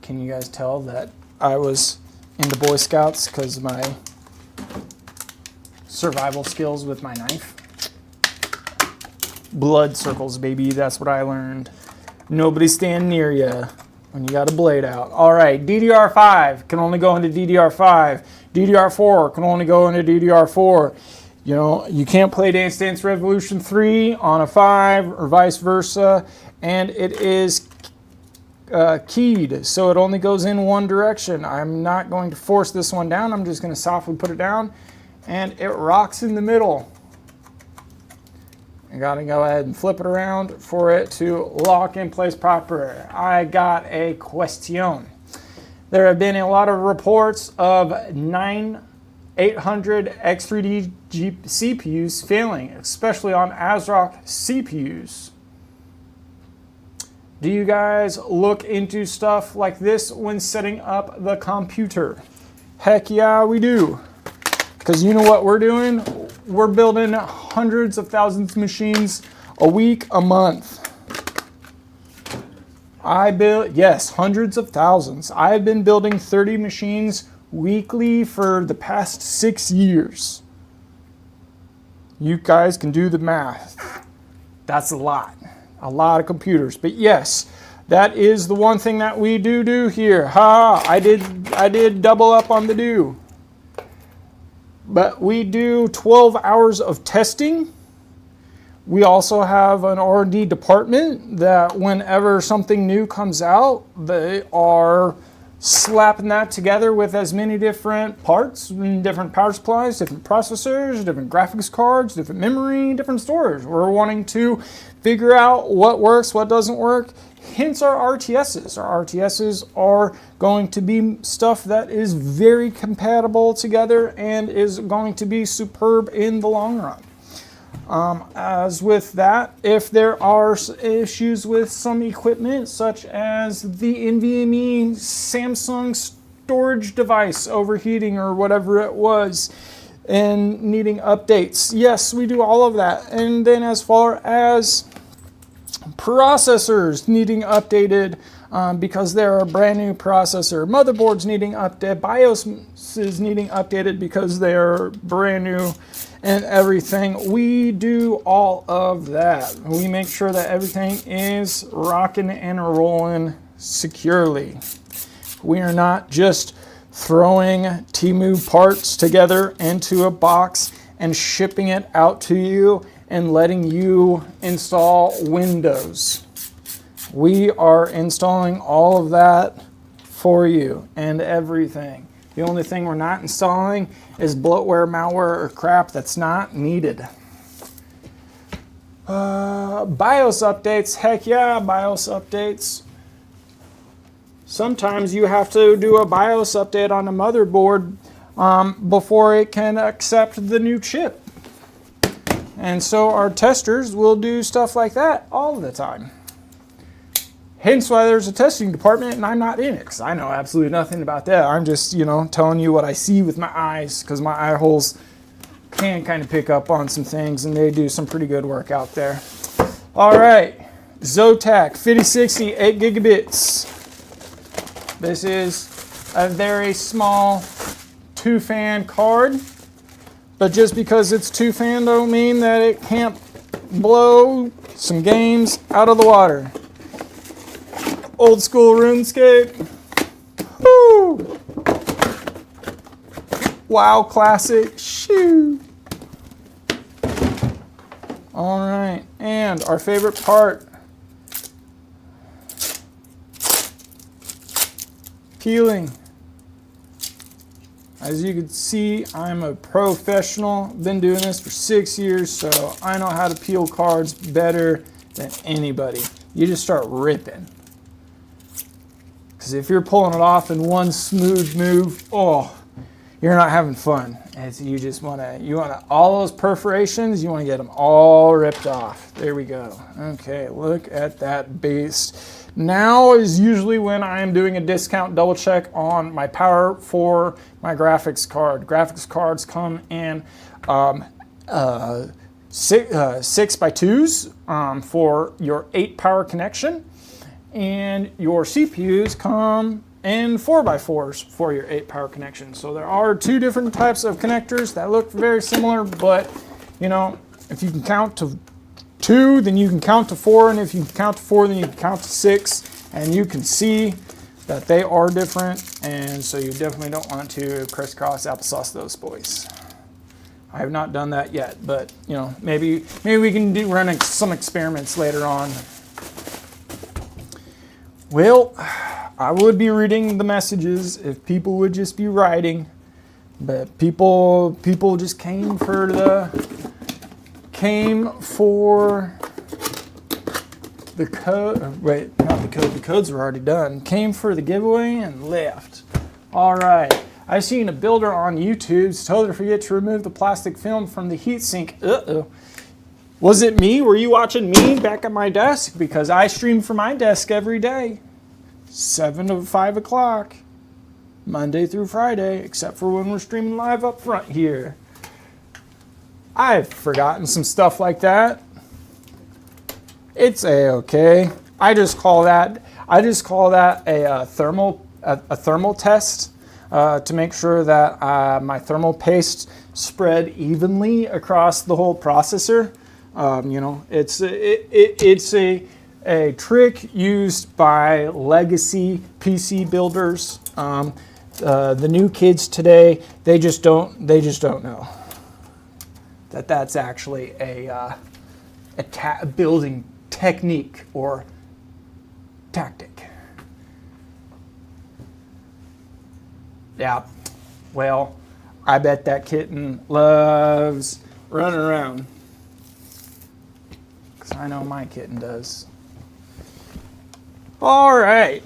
Can you guys tell that I was in the Boy Scouts because of my survival skills with my knife? Blood circles, baby. That's what I learned. Nobody stand near you when you got a blade out. All right, DDR5 can only go into DDR5. DDR4 can only go into DDR4. You know, you can't play Dance Dance Revolution 3 on a 5 or vice versa. And it is keyed, so it only goes in one direction. I'm not going to force this one down. I'm just going to softly put it down, and it rocks in the middle. I got to go ahead and flip it around for it to lock in place proper. I got a question. There have been a lot of reports of 9800 X3D CPUs failing, especially on ASRock CPUs. Do you guys look into stuff like this when setting up the computer? Heck yeah, we do. Because you know what we're doing? We're building hundreds of thousands of machines a week, a month. Yes, hundreds of thousands. I've been building 30 machines weekly for the past 6 years. You guys can do the math. That's a lot of computers. But yes, That is the one thing that we do here. I did double up on the do. But we do 12 hours of testing. We also have an R&D department that whenever something new comes out, they are slapping that together with as many different parts, different power supplies, different processors, different graphics cards, different memory, different storage. We're wanting to figure out what works, what doesn't work. Hence our RTSs. Our RTSs are going to be stuff that is very compatible together and is going to be superb in the long run. As with that, if there are issues with some equipment, such as the NVMe Samsung storage device overheating or whatever it was, and needing updates, yes, we do all of that. And then as far as processors needing updated because they're a brand new processor, motherboards needing updated, BIOS is needing updated because they're brand new, and everything. We do all of that. We make sure that everything is rocking and rolling securely. We are not just throwing Temu parts together into a box and shipping it out to you and letting you install Windows. We are installing all of that for you and everything. The only thing we're not installing is bloatware, malware, or crap that's not needed. BIOS updates, heck yeah, BIOS updates. Sometimes you have to do a BIOS update on a motherboard before it can accept the new chip. And so our testers will do stuff like that all the time. Hence why there's a testing department and I'm not in it, because I know absolutely nothing about that. I'm just, telling you what I see with my eyes, because my eye holes can kind of pick up on some things, and they do some pretty good work out there. All right, Zotac 5060, 8 gigabits. This is a very small 2-fan card, but just because it's 2-fan don't mean that it can't blow some games out of the water. Old school RuneScape. Woo! WoW classic. Shoo! All right, and our favorite part. Peeling. As you can see, I'm a professional. Been doing this for 6 years, so I know how to peel cards better than anybody. You just start ripping. Because if you're pulling it off in one smooth move, you're not having fun. As you just want to, all those perforations, you want to get them all ripped off. There we go. Okay, look at that beast. Now is usually when I'm doing a discount double check on my power for my graphics card. Graphics cards come in 6x2s for your 8 power connection. And your CPUs come in 4x4s for your 8 power connection. So there are 2 different types of connectors that look very similar, but if you can count to 2, then you can count to 4, and if you can count to 4, then you can count to 6, and you can see that they are different, and so you definitely don't want to crisscross applesauce those boys. I have not done that yet, but maybe we can run some experiments later on. Well, I would be reading the messages if people would just be writing, but people just came for the code. Wait, not the code. The codes were already done. Came for the giveaway and left. All right. I seen a builder on YouTube told her to forget to remove the plastic film from the heatsink. Uh-oh. Was it me? Were you watching me back at my desk? Because I stream from my desk every day. 7 to 5 o'clock. Monday through Friday, except for when we're streaming live up front here. I've forgotten some stuff like that. It's a-okay. I just call that a thermal test to make sure that my thermal paste spread evenly across the whole processor. It's a a trick used by legacy PC builders. The new kids today, they just don't know that that's actually a building technique or tactic. Yeah, well, I bet that kitten loves running around. Because I know my kitten does. All right.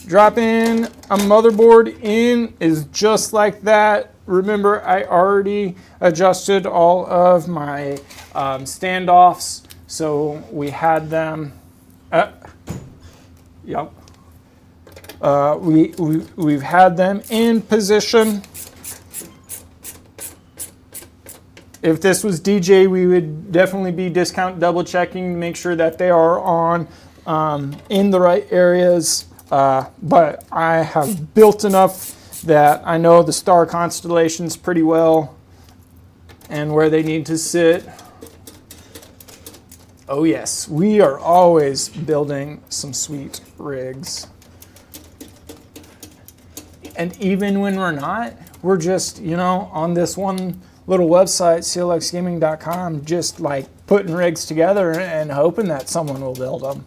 Dropping a motherboard in is just like that. Remember, I already adjusted all of my standoffs. So we had them. Yep. We've had them in position. If this was DJ, we would definitely be discount double checking to make sure that they are on in the right areas. But I have built enough that I know the star constellations pretty well and where they need to sit. Oh yes, we are always building some sweet rigs. And even when we're not, we're just, on this one little website, clxgaming.com, just like putting rigs together and hoping that someone will build them.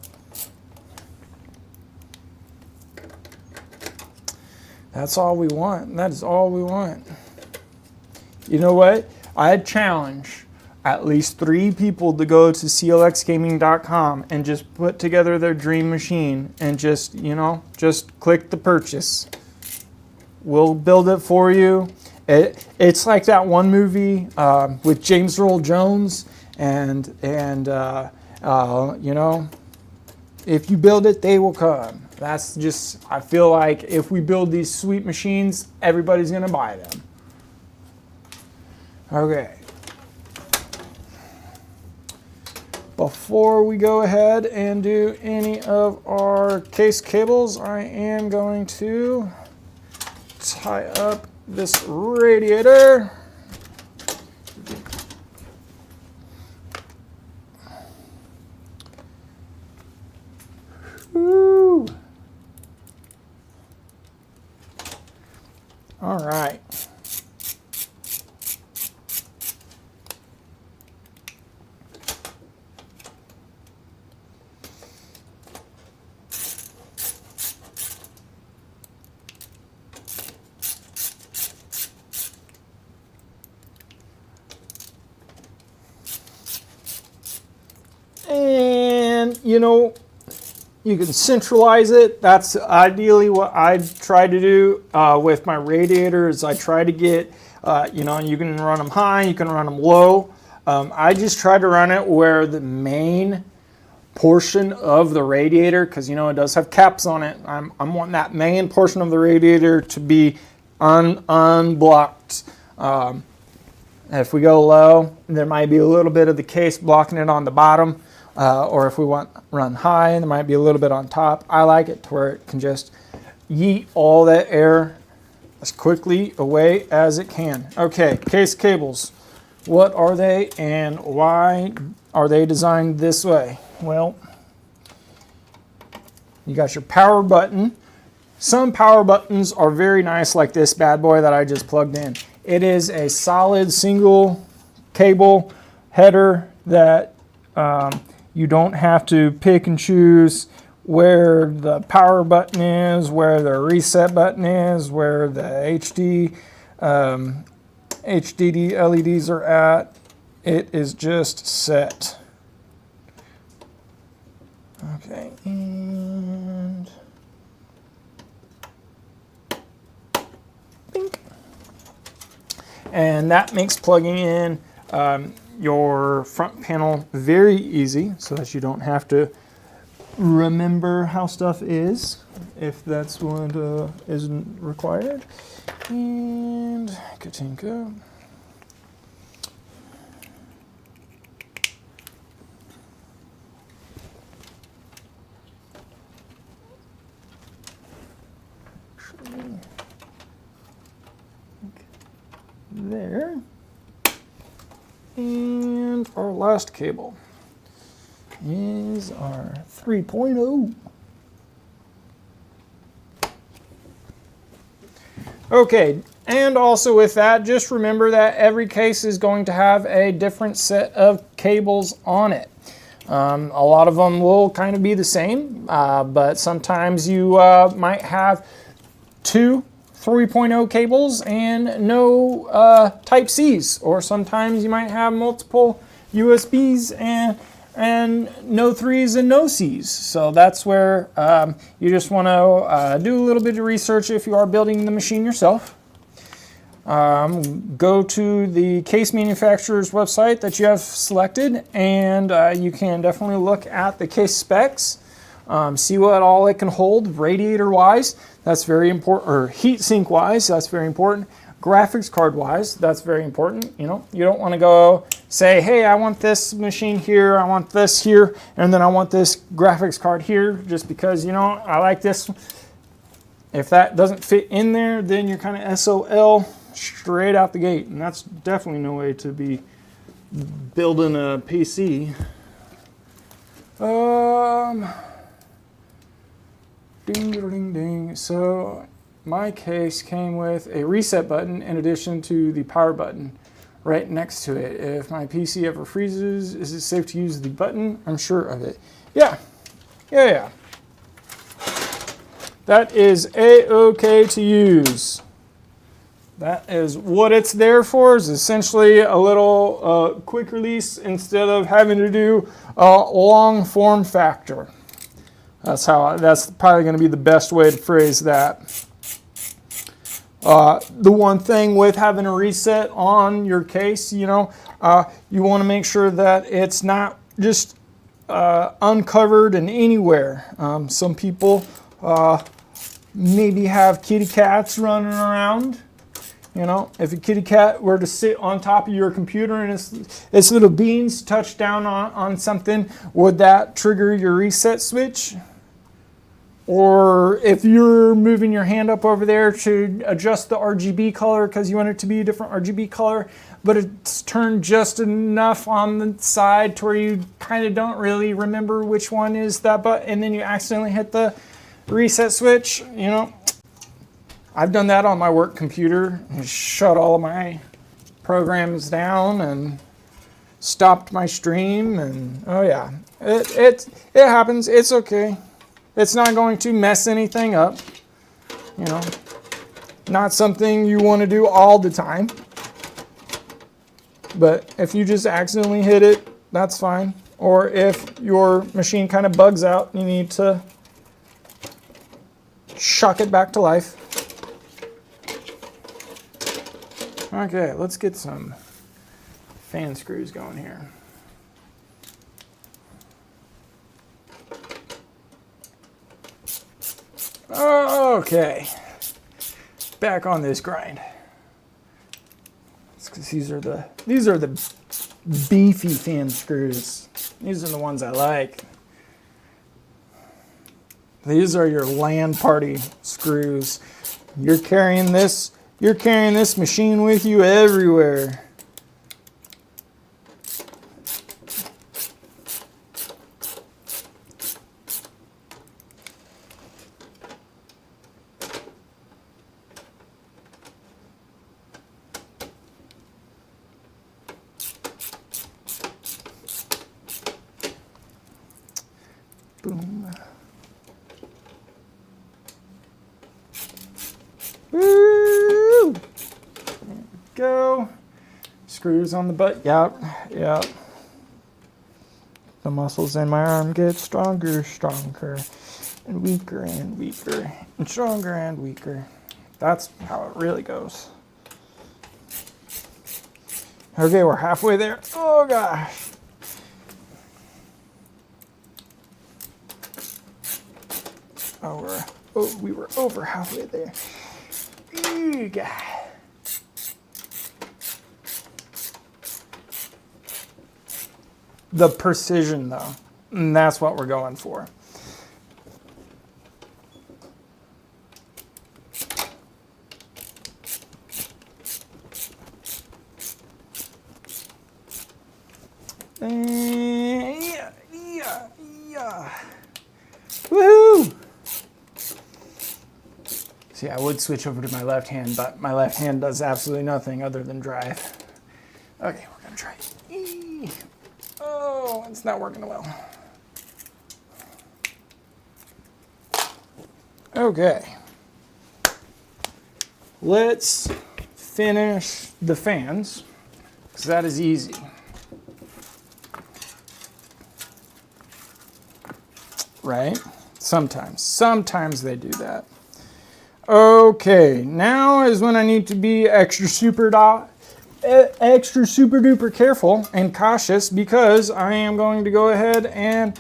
That's all we want. That is all we want. You know what? I'd challenge at least 3 people to go to clxgaming.com and just put together their dream machine and just click the purchase. We'll build it for you. It's like that one movie with James Earl Jones and if you build it, they will come. That's just, I feel like if we build these sweet machines, everybody's going to buy them. Okay. Before we go ahead and do any of our case cables, I am going to tie up this radiator. Woo. All right. And, you can centralize it. That's ideally what I try to do with my radiators. I try to get, you can run them high, you can run them low. I just try to run it where the main portion of the radiator, because, it does have caps on it. I'm wanting that main portion of the radiator to be unblocked. If we go low, there might be a little bit of the case blocking it on the bottom. Or if we want run high, there might be a little bit on top. I like it to where it can just yeet all that air as quickly away as it can. Okay, case cables. What are they and why are they designed this way? Well, you got your power button. Some power buttons are very nice, like this bad boy that I just plugged in. It is a solid single cable header that you don't have to pick and choose where the power button is, where the reset button is, where the HDD LEDs are at. It is just set. Okay, and bink. And that makes plugging in your front panel very easy, so that you don't have to remember how stuff is, if that's what isn't required. And Katinka. There. And our last cable. is our 3.0. Okay, and also with that, just remember that every case is going to have a different set of cables on it. A lot of them will kind of be the same, but sometimes you might have two 3.0 cables and no Type C's, or sometimes you might have multiple USBs and no 3s and no C's. So that's where you just want to do a little bit of research if you are building the machine yourself. Go to the case manufacturer's website that you have selected, and you can definitely look at the case specs, see what all it can hold radiator wise, that's very important, or heat sink wise, that's very important, graphics card wise, that's very important. You know, you don't want to go say, hey, I want this machine here, I want this here, and then I want this graphics card here, just because, you know, I like this. If that doesn't fit in there, then you're kind of SOL straight out the gate, and that's definitely no way to be building a PC. Ding, ding, ding. So my case came with a reset button in addition to the power button right next to it. If my PC ever freezes, is it safe to use the button? I'm sure of it. Yeah. That is A-OK to use. That is what it's there for, is essentially a little quick release instead of having to do a long form factor. That's probably going to be the best way to phrase that. The one thing with having a reset on your case, you know, you want to make sure that it's not just uncovered and anywhere. Some people maybe have kitty cats running around. You know, if a kitty cat were to sit on top of your computer and its little beans touch down on something, would that trigger your reset switch? Or if you're moving your hand up over there to adjust the RGB color because you want it to be a different RGB color, but it's turned just enough on the side to where you kind of don't really remember which one is that button, and then you accidentally hit the reset switch, you know. I've done that on my work computer and shut all of my programs down and stopped my stream, and oh yeah, it happens. It's okay. It's not going to mess anything up. You know, not something you want to do all the time. But if you just accidentally hit it, that's fine. Or if your machine kind of bugs out, you need to shock it back to life. Okay, let's get some fan screws going here. Okay, back on this grind. It's 'cause these are the beefy fan screws. These are the ones I like. These are your LAN party screws. You're carrying this machine with you everywhere. Boom. Woo! There we go. Screws on the butt. Yep. The muscles in my arm get stronger, and weaker, and stronger and weaker. That's how it really goes. Okay, we're halfway there. Oh gosh. We were over halfway there. Ew, God. The precision, though, and that's what we're going for. Yeah. Woohoo! See, I would switch over to my left hand, but my left hand does absolutely nothing other than drive. Okay, we're gonna try E. Oh, it's not working well. Okay. Let's finish the fans, because that is easy. Right? Sometimes they do that. Okay, now is when I need to be extra super duper careful and cautious, because I am going to go ahead and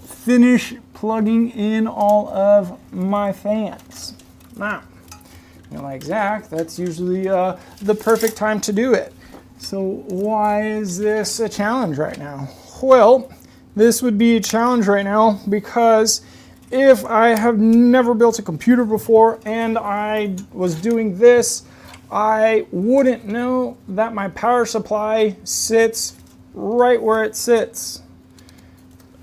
finish plugging in all of my fans. Now, you know, like Zach, that's usually the perfect time to do it. So why is this a challenge right now? Well, this would be a challenge right now because if I have never built a computer before and I was doing this, I wouldn't know that my power supply sits right where it sits.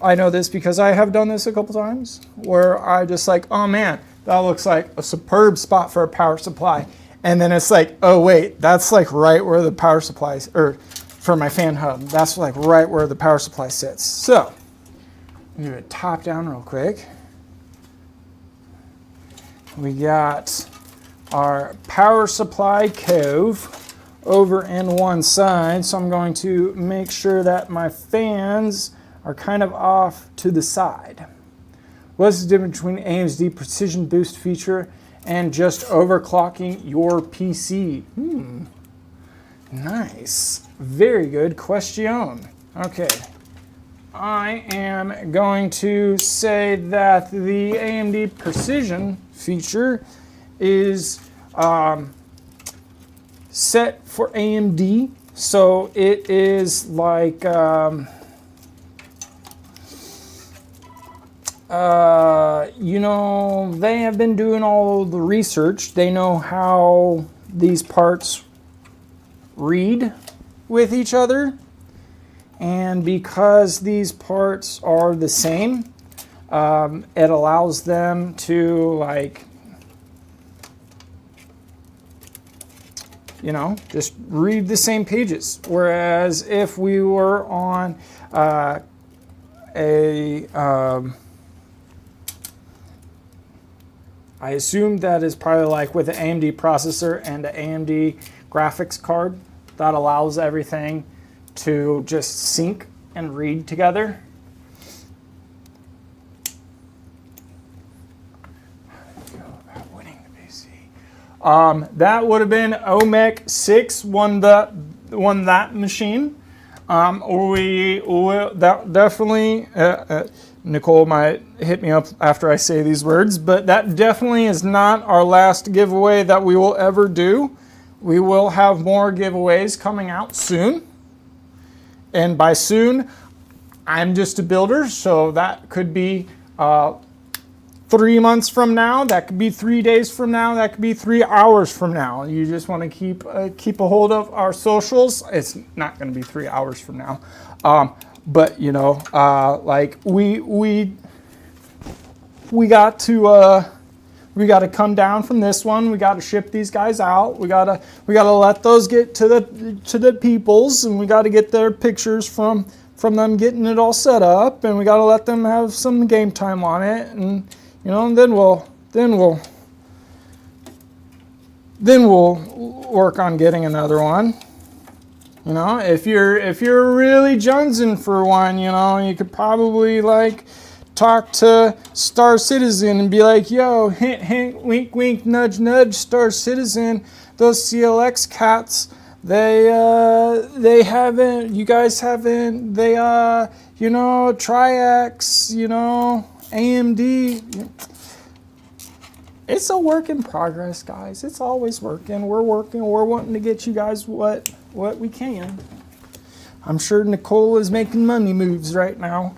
I know this because I have done this a couple times where I just like, oh man, that looks like a superb spot for a power supply. And then it's like, oh wait, that's like right where the power supply is, or for my fan hub, that's like right where the power supply sits. So, I'm gonna do it top down real quick. We got our power supply cove over in one side, so I'm going to make sure that my fans are kind of off to the side. What's the difference between AMD precision boost feature and just overclocking your PC? Nice. Very good question. Okay. I am going to say that the AMD precision feature is set for AMD. So it is like, you know, they have been doing all the research. They know how these parts read with each other. And because these parts are the same, it allows them to, like, you know, just read the same pages. Whereas if we were on I assume that is probably like with an AMD processor and an AMD graphics card that allows everything to just sync and read together. Winning the PC. That would have been OMEC 6 won that machine. We will definitely. Nicole might hit me up after I say these words, but that definitely is not our last giveaway that we will ever do. We will have more giveaways coming out soon. And by soon, I'm just a builder, so that could be 3 months from now, that could be 3 days from now, that could be 3 hours from now. You just want to keep a hold of our socials. It's not going to be 3 hours from now. But you know, like we got to come down from this one. We got to ship these guys out. We gotta let those get to the peoples, and we got to get their pictures from them getting it all set up, and we got to let them have some game time on it, and you know, and then we'll work on getting another one. You know, if you're really jonesing for one, you know, you could probably like talk to Star Citizen and be like, yo, hint, hint, wink, wink, nudge, nudge, Star Citizen, those CLX cats, they haven't, you guys haven't, they, you know, Tri-X, you know, AMD. It's a work in progress, guys. It's always working. We're wanting to get you guys what we can. I'm sure Nicole is making money moves right now.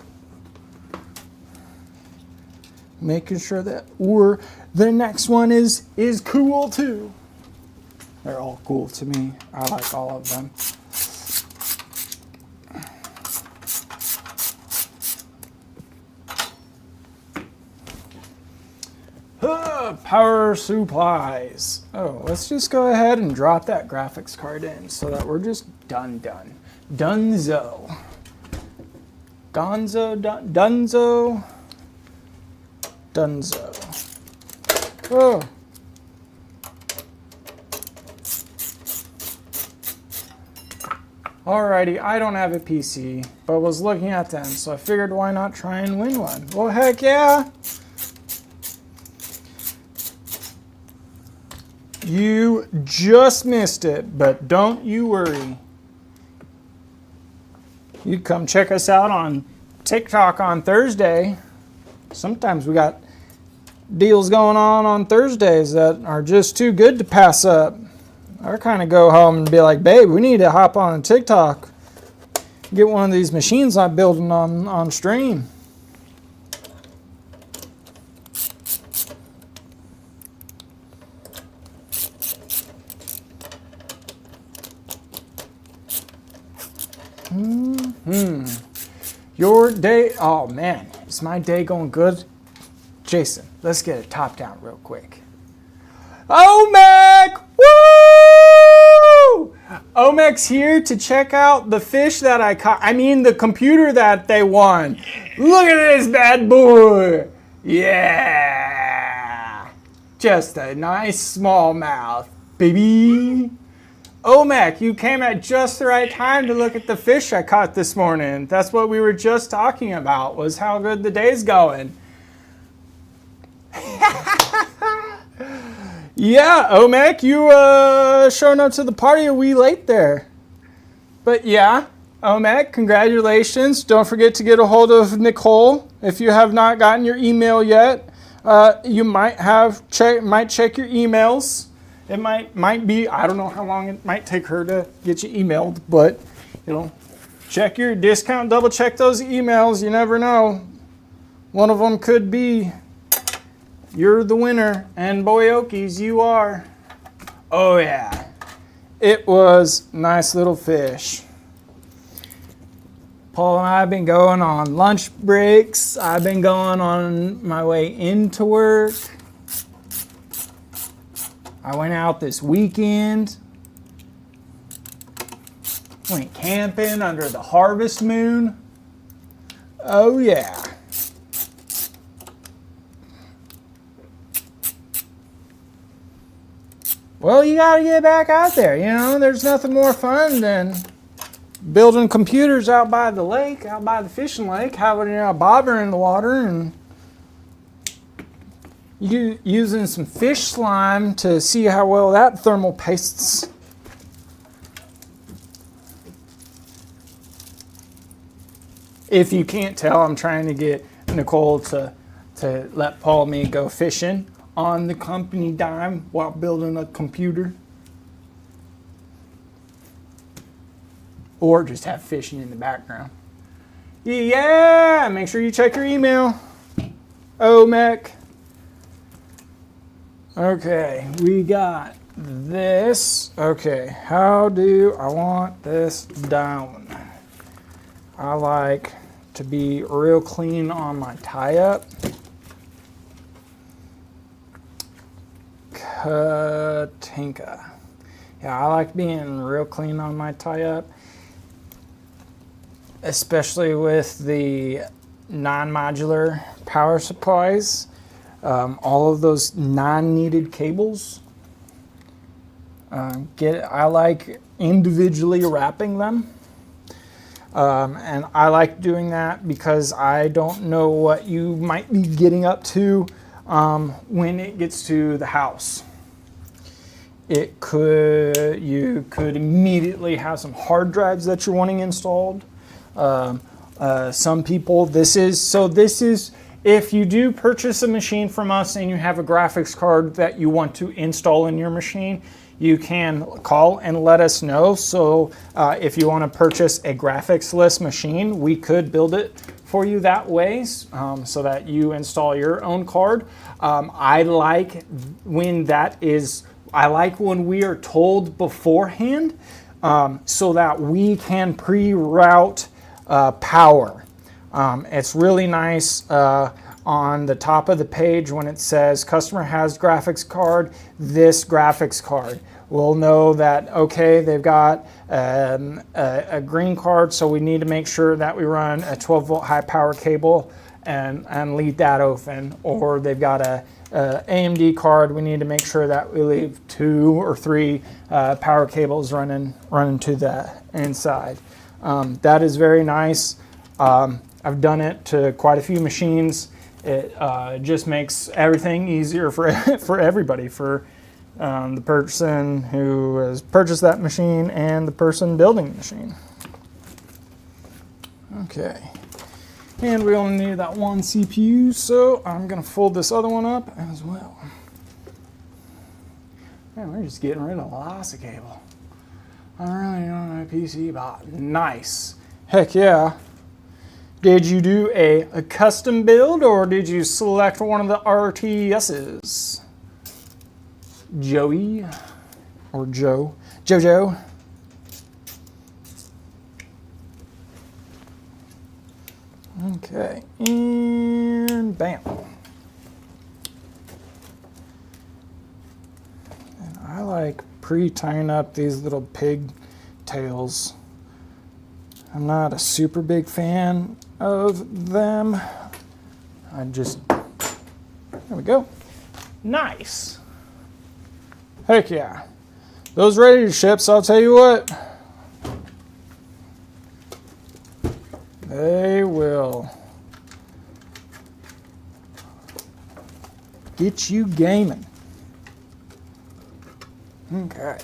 Making sure that the next one is cool too. They're all cool to me. I like all of them. Power supplies. Oh, let's just go ahead and drop that graphics card in so that we're just done. Dunzo. Dunzo. Oh. Alrighty, I don't have a PC, but was looking at them, so I figured why not try and win one. Well, heck yeah! You just missed it, but don't you worry. You come check us out on TikTok on Thursday. Sometimes we got deals going on Thursdays that are just too good to pass up. I kind of go home and be like, babe, we need to hop on TikTok. Get one of these machines I'm building on stream. Your day, oh man, is my day going good? Jason, let's get it top down real quick. OMEC! Woo! OMEC's here to check out the fish that I caught. I mean the computer that they won. Look at this bad boy. Yeah. Just a nice smallmouth, baby. OMEC, you came at just the right time to look at the fish I caught this morning. That's what we were just talking about, was how good the day's going. Yeah, OMEC, you showing up to the party, are we late there? But yeah, OMEC, congratulations. Don't forget to get a hold of Nicole. If you have not gotten your email yet, you might check your emails. It might be, I don't know how long it might take her to get you emailed, but check your discount, double check those emails. You never know. One of them could be you're the winner, and boy okies, you are. Oh yeah, it was nice little fish. Paul and I have been going on lunch breaks. I've been going on my way into work. I went out this weekend. Went camping under the harvest moon. Oh yeah. Well, you gotta get back out there, There's nothing more fun than building computers out by the lake, out by the fishing lake, having a bobber in the water, and using some fish slime to see how well that thermal pastes. If you can't tell, I'm trying to get Nicole to let Paul and me go fishing on the company dime while building a computer. Or just have fishing in the background. Yeah, make sure you check your email. OMEC. Okay, we got this. Okay, how do I want this down? I like to be real clean on my tie-up. Katinka. Yeah, I like being real clean on my tie-up, especially with the non-modular power supplies. All of those non-needed cables. I like individually wrapping them. And I like doing that because I don't know what you might be getting up to when it gets to the house. You could immediately have some hard drives that you're wanting installed. Some people, this is if you do purchase a machine from us and you have a graphics card that you want to install in your machine, you can call and let us know. So if you want to purchase a graphics-less machine, we could build it for you that way, so that you install your own card. I like when we are told beforehand, so that we can pre-route power. It's really nice on the top of the page when it says customer has graphics card, this graphics card. We'll know that, okay, they've got a green card, so we need to make sure that we run a 12-volt high power cable and leave that open. Or they've got a AMD card, we need to make sure that we leave 2 or 3 power cables running to the inside. That is very nice. I've done it to quite a few machines. It just makes everything easier for everybody, for the person who has purchased that machine and the person building the machine. Okay, and we only need that one CPU, so I'm going to fold this other one up as well. Man, we're just getting rid of lots of cable. I really don't know my PC bot. Nice. Heck yeah. Did you do a custom build, or did you select one of the RTSs? Joey or Jojo. Okay, and bam. And I like pre-tying up these little pigtails. I'm not a super big fan of them. There we go. Nice. Heck yeah. Those ready to ship, so I'll tell you what. They will get you gaming. Okay.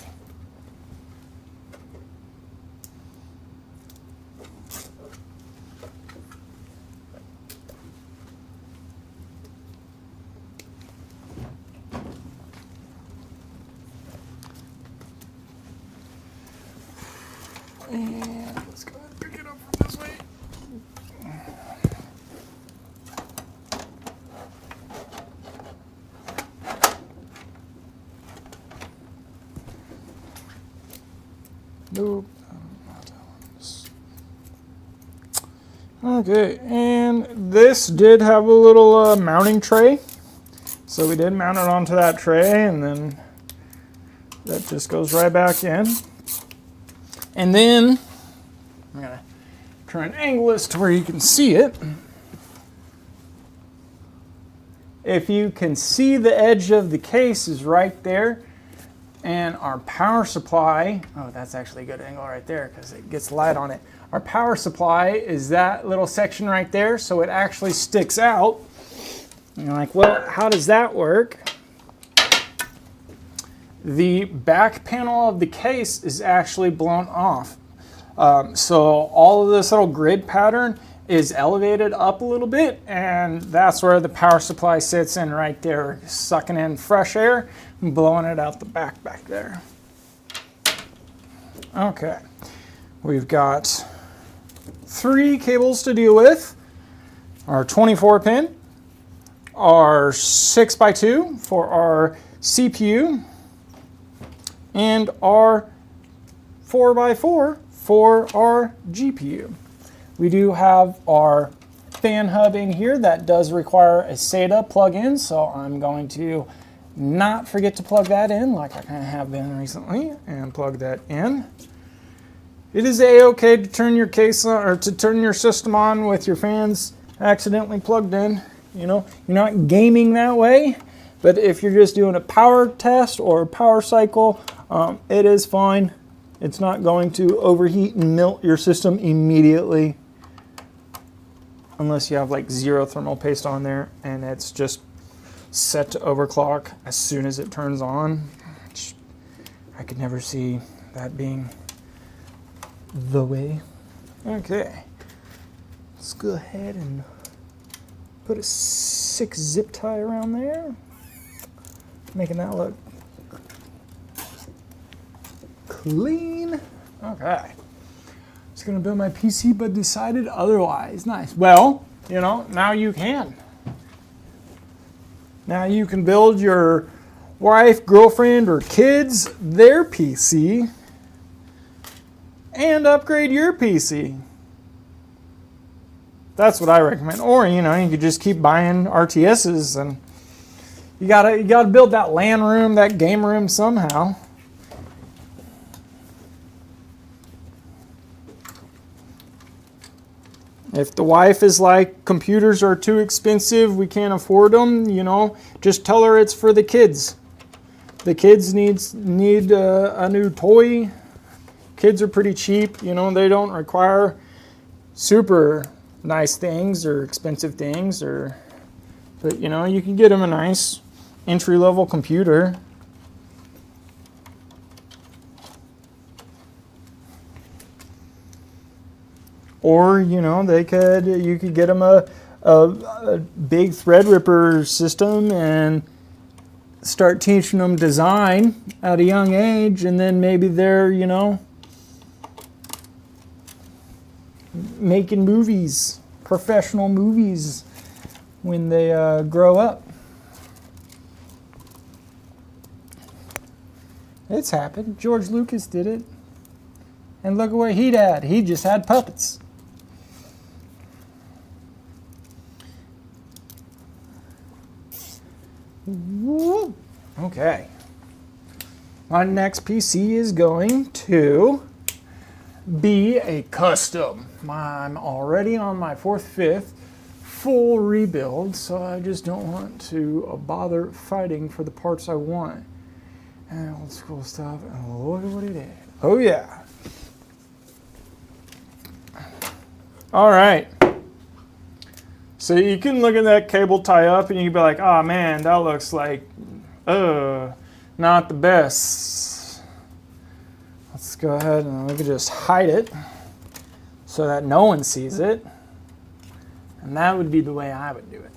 And let's go ahead and pick it up from this way. Nope. Okay, and this did have a little mounting tray. So we did mount it onto that tray, and then that just goes right back in. And then, I'm going to try and angle this to where you can see it. If you can see, the edge of the case is right there. And our power supply, oh, that's actually a good angle right there because it gets light on it. Our power supply is that little section right there, so it actually sticks out. And you're like, well, how does that work? The back panel of the case is actually blown off. So all of this little grid pattern is elevated up a little bit, and that's where the power supply sits in right there, sucking in fresh air and blowing it out the back there. Okay, we've got 3 cables to deal with. Our 24 pin, our 6x2 for our CPU, and our 4x4 for our GPU. We do have our fan hub in here that does require a SATA plug-in, so I'm going to not forget to plug that in like I kind of have been recently, and plug that in. It is a-okay to turn your case on, or to turn your system on with your fans accidentally plugged in. You know, you're not gaming that way, but if you're just doing a power test or a power cycle, it is fine. It's not going to overheat and melt your system immediately, unless you have like 0 thermal paste on there and it's just set to overclock as soon as it turns on. I could never see that being the way. Okay, let's go ahead and put a 6 zip tie around there, making that look clean. Okay. It's gonna build my PC, but decided otherwise. Nice. Well, you know, now you can. Now you can build your wife, girlfriend, or kids their PC and upgrade your PC. That's what I recommend. Or, you know, you could just keep buying RTSs, and you gotta build that LAN room, that game room somehow. If the wife is like, computers are too expensive, we can't afford them, you know, just tell her it's for the kids. The kids need a new toy. Kids are pretty cheap, you know, they don't require super nice things or expensive things, but you know, you can get them a nice entry-level computer. Or, you know, you could get them a big Threadripper system and start teaching them design at a young age, and then maybe they're, you know, making movies, professional movies, when they grow up. It's happened. George Lucas did it. And look at what he had. He just had puppets. Okay. My next PC is going to be a custom. I'm already on my 4th, 5th full rebuild, so I just don't want to bother fighting for the parts I want. And old school stuff, and look at what he did. Oh yeah. All right. So you can look at that cable tie up and you can be like, oh man, that looks like, not the best. Let's go ahead and we can just hide it so that no one sees it. And that would be the way I would do it.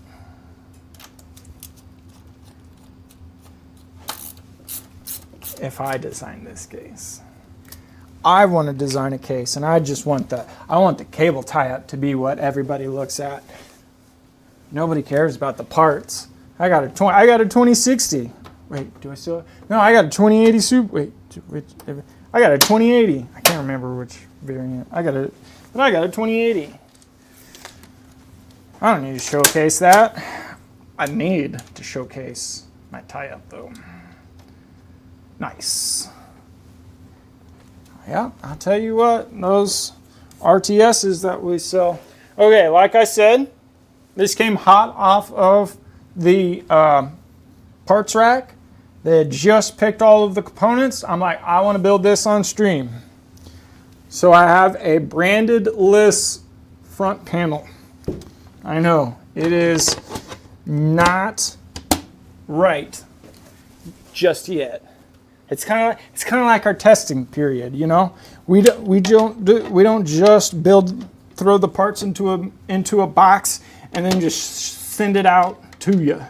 If I designed this case. I want to design a case, and I just want the cable tie-up to be what everybody looks at. Nobody cares about the parts. I got a 2060. Wait, do I still? No, I got a 2080 Super. Wait, I got a 2080. I can't remember which variant. I got a 2080. I don't need to showcase that. I need to showcase my tie-up though. Nice. Yeah, I'll tell you what, those RTSs that we sell. Okay, like I said, this came hot off of the parts rack. They had just picked all of the components. I'm like, I want to build this on stream. So I have a branded-less front panel. I know, it is not right just yet. It's kind of like our testing period, you know. We don't just throw the parts into a box and then just send it out to you.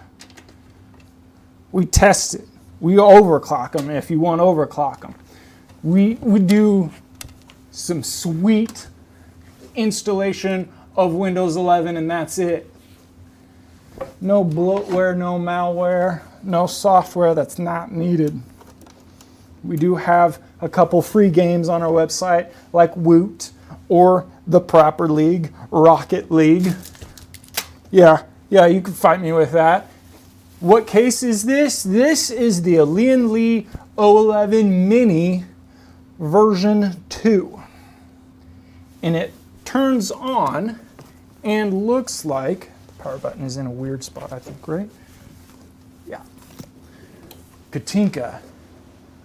We test it. We overclock them if you want to overclock them. We do some sweet installation of Windows 11 and that's it. No bloatware, no malware, no software that's not needed. We do have a couple free games on our website like Woot or the Proper League, Rocket League. Yeah, you can fight me with that. What case is this? This is the Lian Li 011 Mini version 2. And it turns on and looks like, the power button is in a weird spot, I think, right? Yeah. Katinka.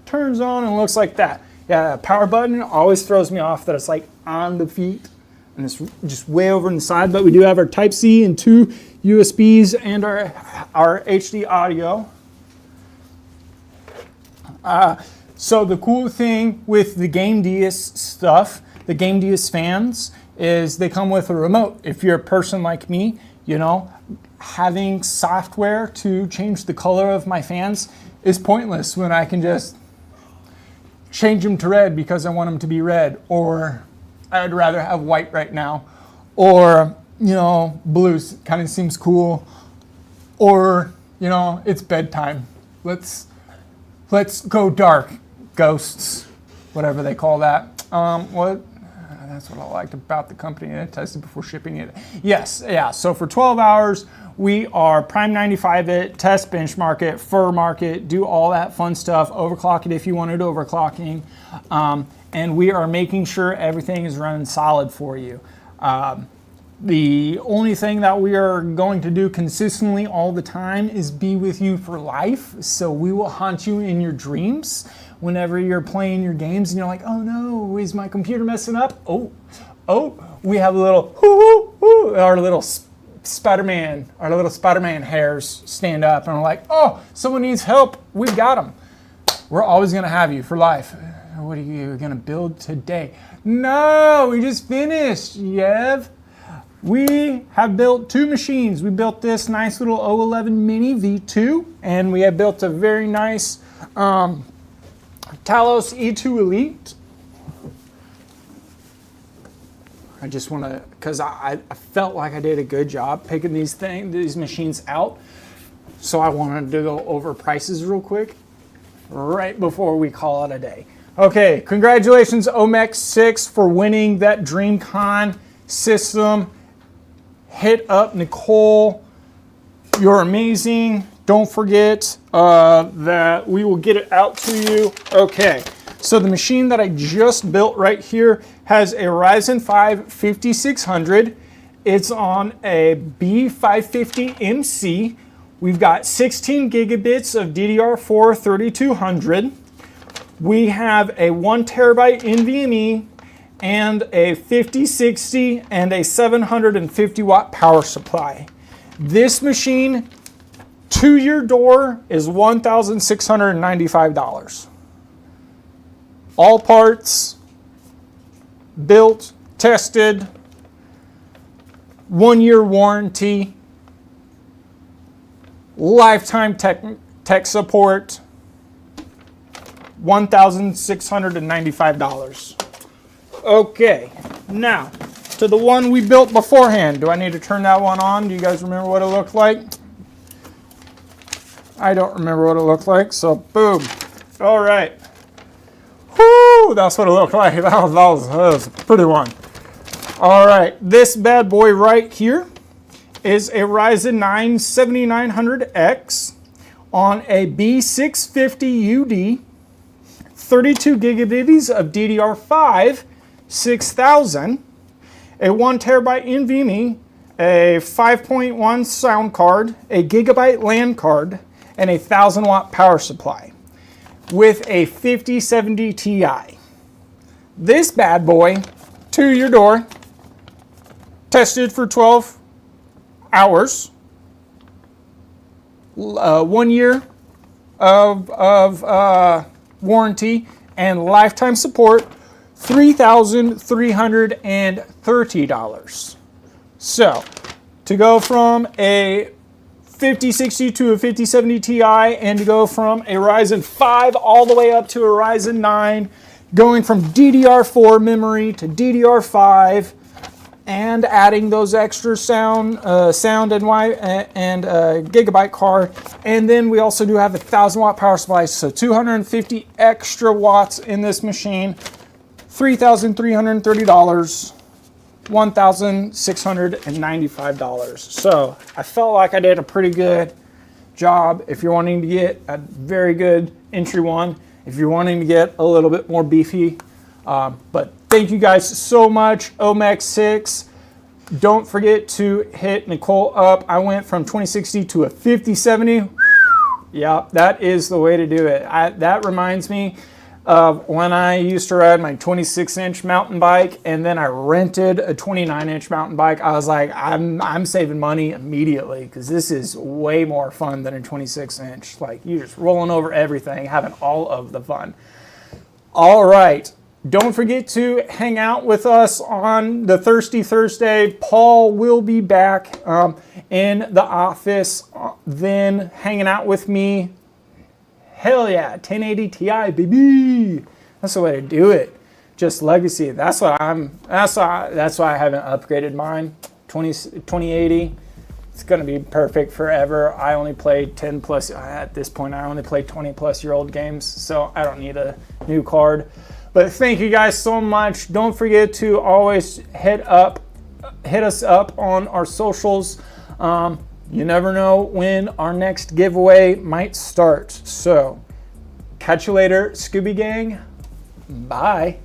Turns on and looks like that. Yeah, power button always throws me off that it's like on the feet and it's just way over on the side, but we do have our Type-C and 2 USBs and our HD audio. So the cool thing with the Game Deus stuff, the Game Deus fans, is they come with a remote. If you're a person like me, you know, having software to change the color of my fans is pointless when I can just change them to red because I want them to be red, or I'd rather have white right now, or, you know, blue kind of seems cool, or, you know, it's bedtime. Let's go dark, ghosts, whatever they call that. That's what I liked about the company. I tested before shipping it. Yes, yeah. So for 12 hours, we are prime 95 it, test benchmark it, fur market, do all that fun stuff, overclock it if you wanted overclocking. And we are making sure everything is running solid for you. The only thing that we are going to do consistently all the time is be with you for life. So we will haunt you in your dreams whenever you're playing your games and you're like, oh no, is my computer messing up? Oh, we have a little, our little Spider-Man hairs stand up and we're like, oh, someone needs help. We've got them. We're always going to have you for life. What are you going to build today? No, we just finished, Yev. We have built 2 machines. We built this nice little 011 Mini V2, and we have built a very nice Talos E2 Elite. I just want to, because I felt like I did a good job picking these machines out. So I wanted to go over prices real quick right before we call it a day. Okay, congratulations Omex6 for winning that DreamCon system. Hit up Nicole. You're amazing. Don't forget that we will get it out to you. Okay, so the machine that I just built right here has a Ryzen 5 5600. It's on a B550MC. We've got 16 gigabits of DDR4 3200. We have a 1 terabyte NVMe and a 5060 and a 750 watt power supply. This machine, to your door, is $1,695. All parts, built, tested, 1-year warranty, lifetime tech support, $1,695. Okay, now to the one we built beforehand. Do I need to turn that one on? Do you guys remember what it looked like? I don't remember what it looked like, so boom. All right. Whoo, that's what it looked like. That was a pretty one. All right, this bad boy right here is a Ryzen 9 7900X on a B650 UD, 32 gigabits of DDR5, 6000, a 1 terabyte NVMe, a 5.1 sound card, a gigabyte LAN card, and a 1000 watt power supply with a 5070 Ti. This bad boy, to your door, tested for 12 hours, 1 year of warranty and lifetime support, $3,330. So, to go from a 5060 to a 5070 Ti and to go from a Ryzen 5 all the way up to a Ryzen 9, going from DDR4 memory to DDR5, and adding those extra sound and gigabyte card. And then we also do have a 1000 watt power supply, so 250 extra watts in this machine. $3,330, $1,695. So I felt like I did a pretty good job. If you're wanting to get a very good entry one, if you're wanting to get a little bit more beefy, but thank you guys so much, Omex6. Don't forget to hit Nicole up. I went from 2060 to a 5070. Yeah, that is the way to do it. That reminds me of when I used to ride my 26-inch mountain bike, and then I rented a 29-inch mountain bike. I was like, I'm saving money immediately, because this is way more fun than a 26-inch. Like, you're just rolling over everything, having all of the fun. All right. Don't forget to hang out with us on the Thirsty Thursday. Paul will be back in the office, then hanging out with me. Hell yeah, 1080 Ti, baby. That's the way to do it. Just legacy. That's why I haven't upgraded mine. 2080. It's gonna be perfect forever. I only play 10 plus. At this point, I only play 20 plus year old games, so I don't need a new card. But thank you guys so much. Don't forget to always hit us up on our socials. You never know when our next giveaway might start. So catch you later, Scooby Gang. Bye.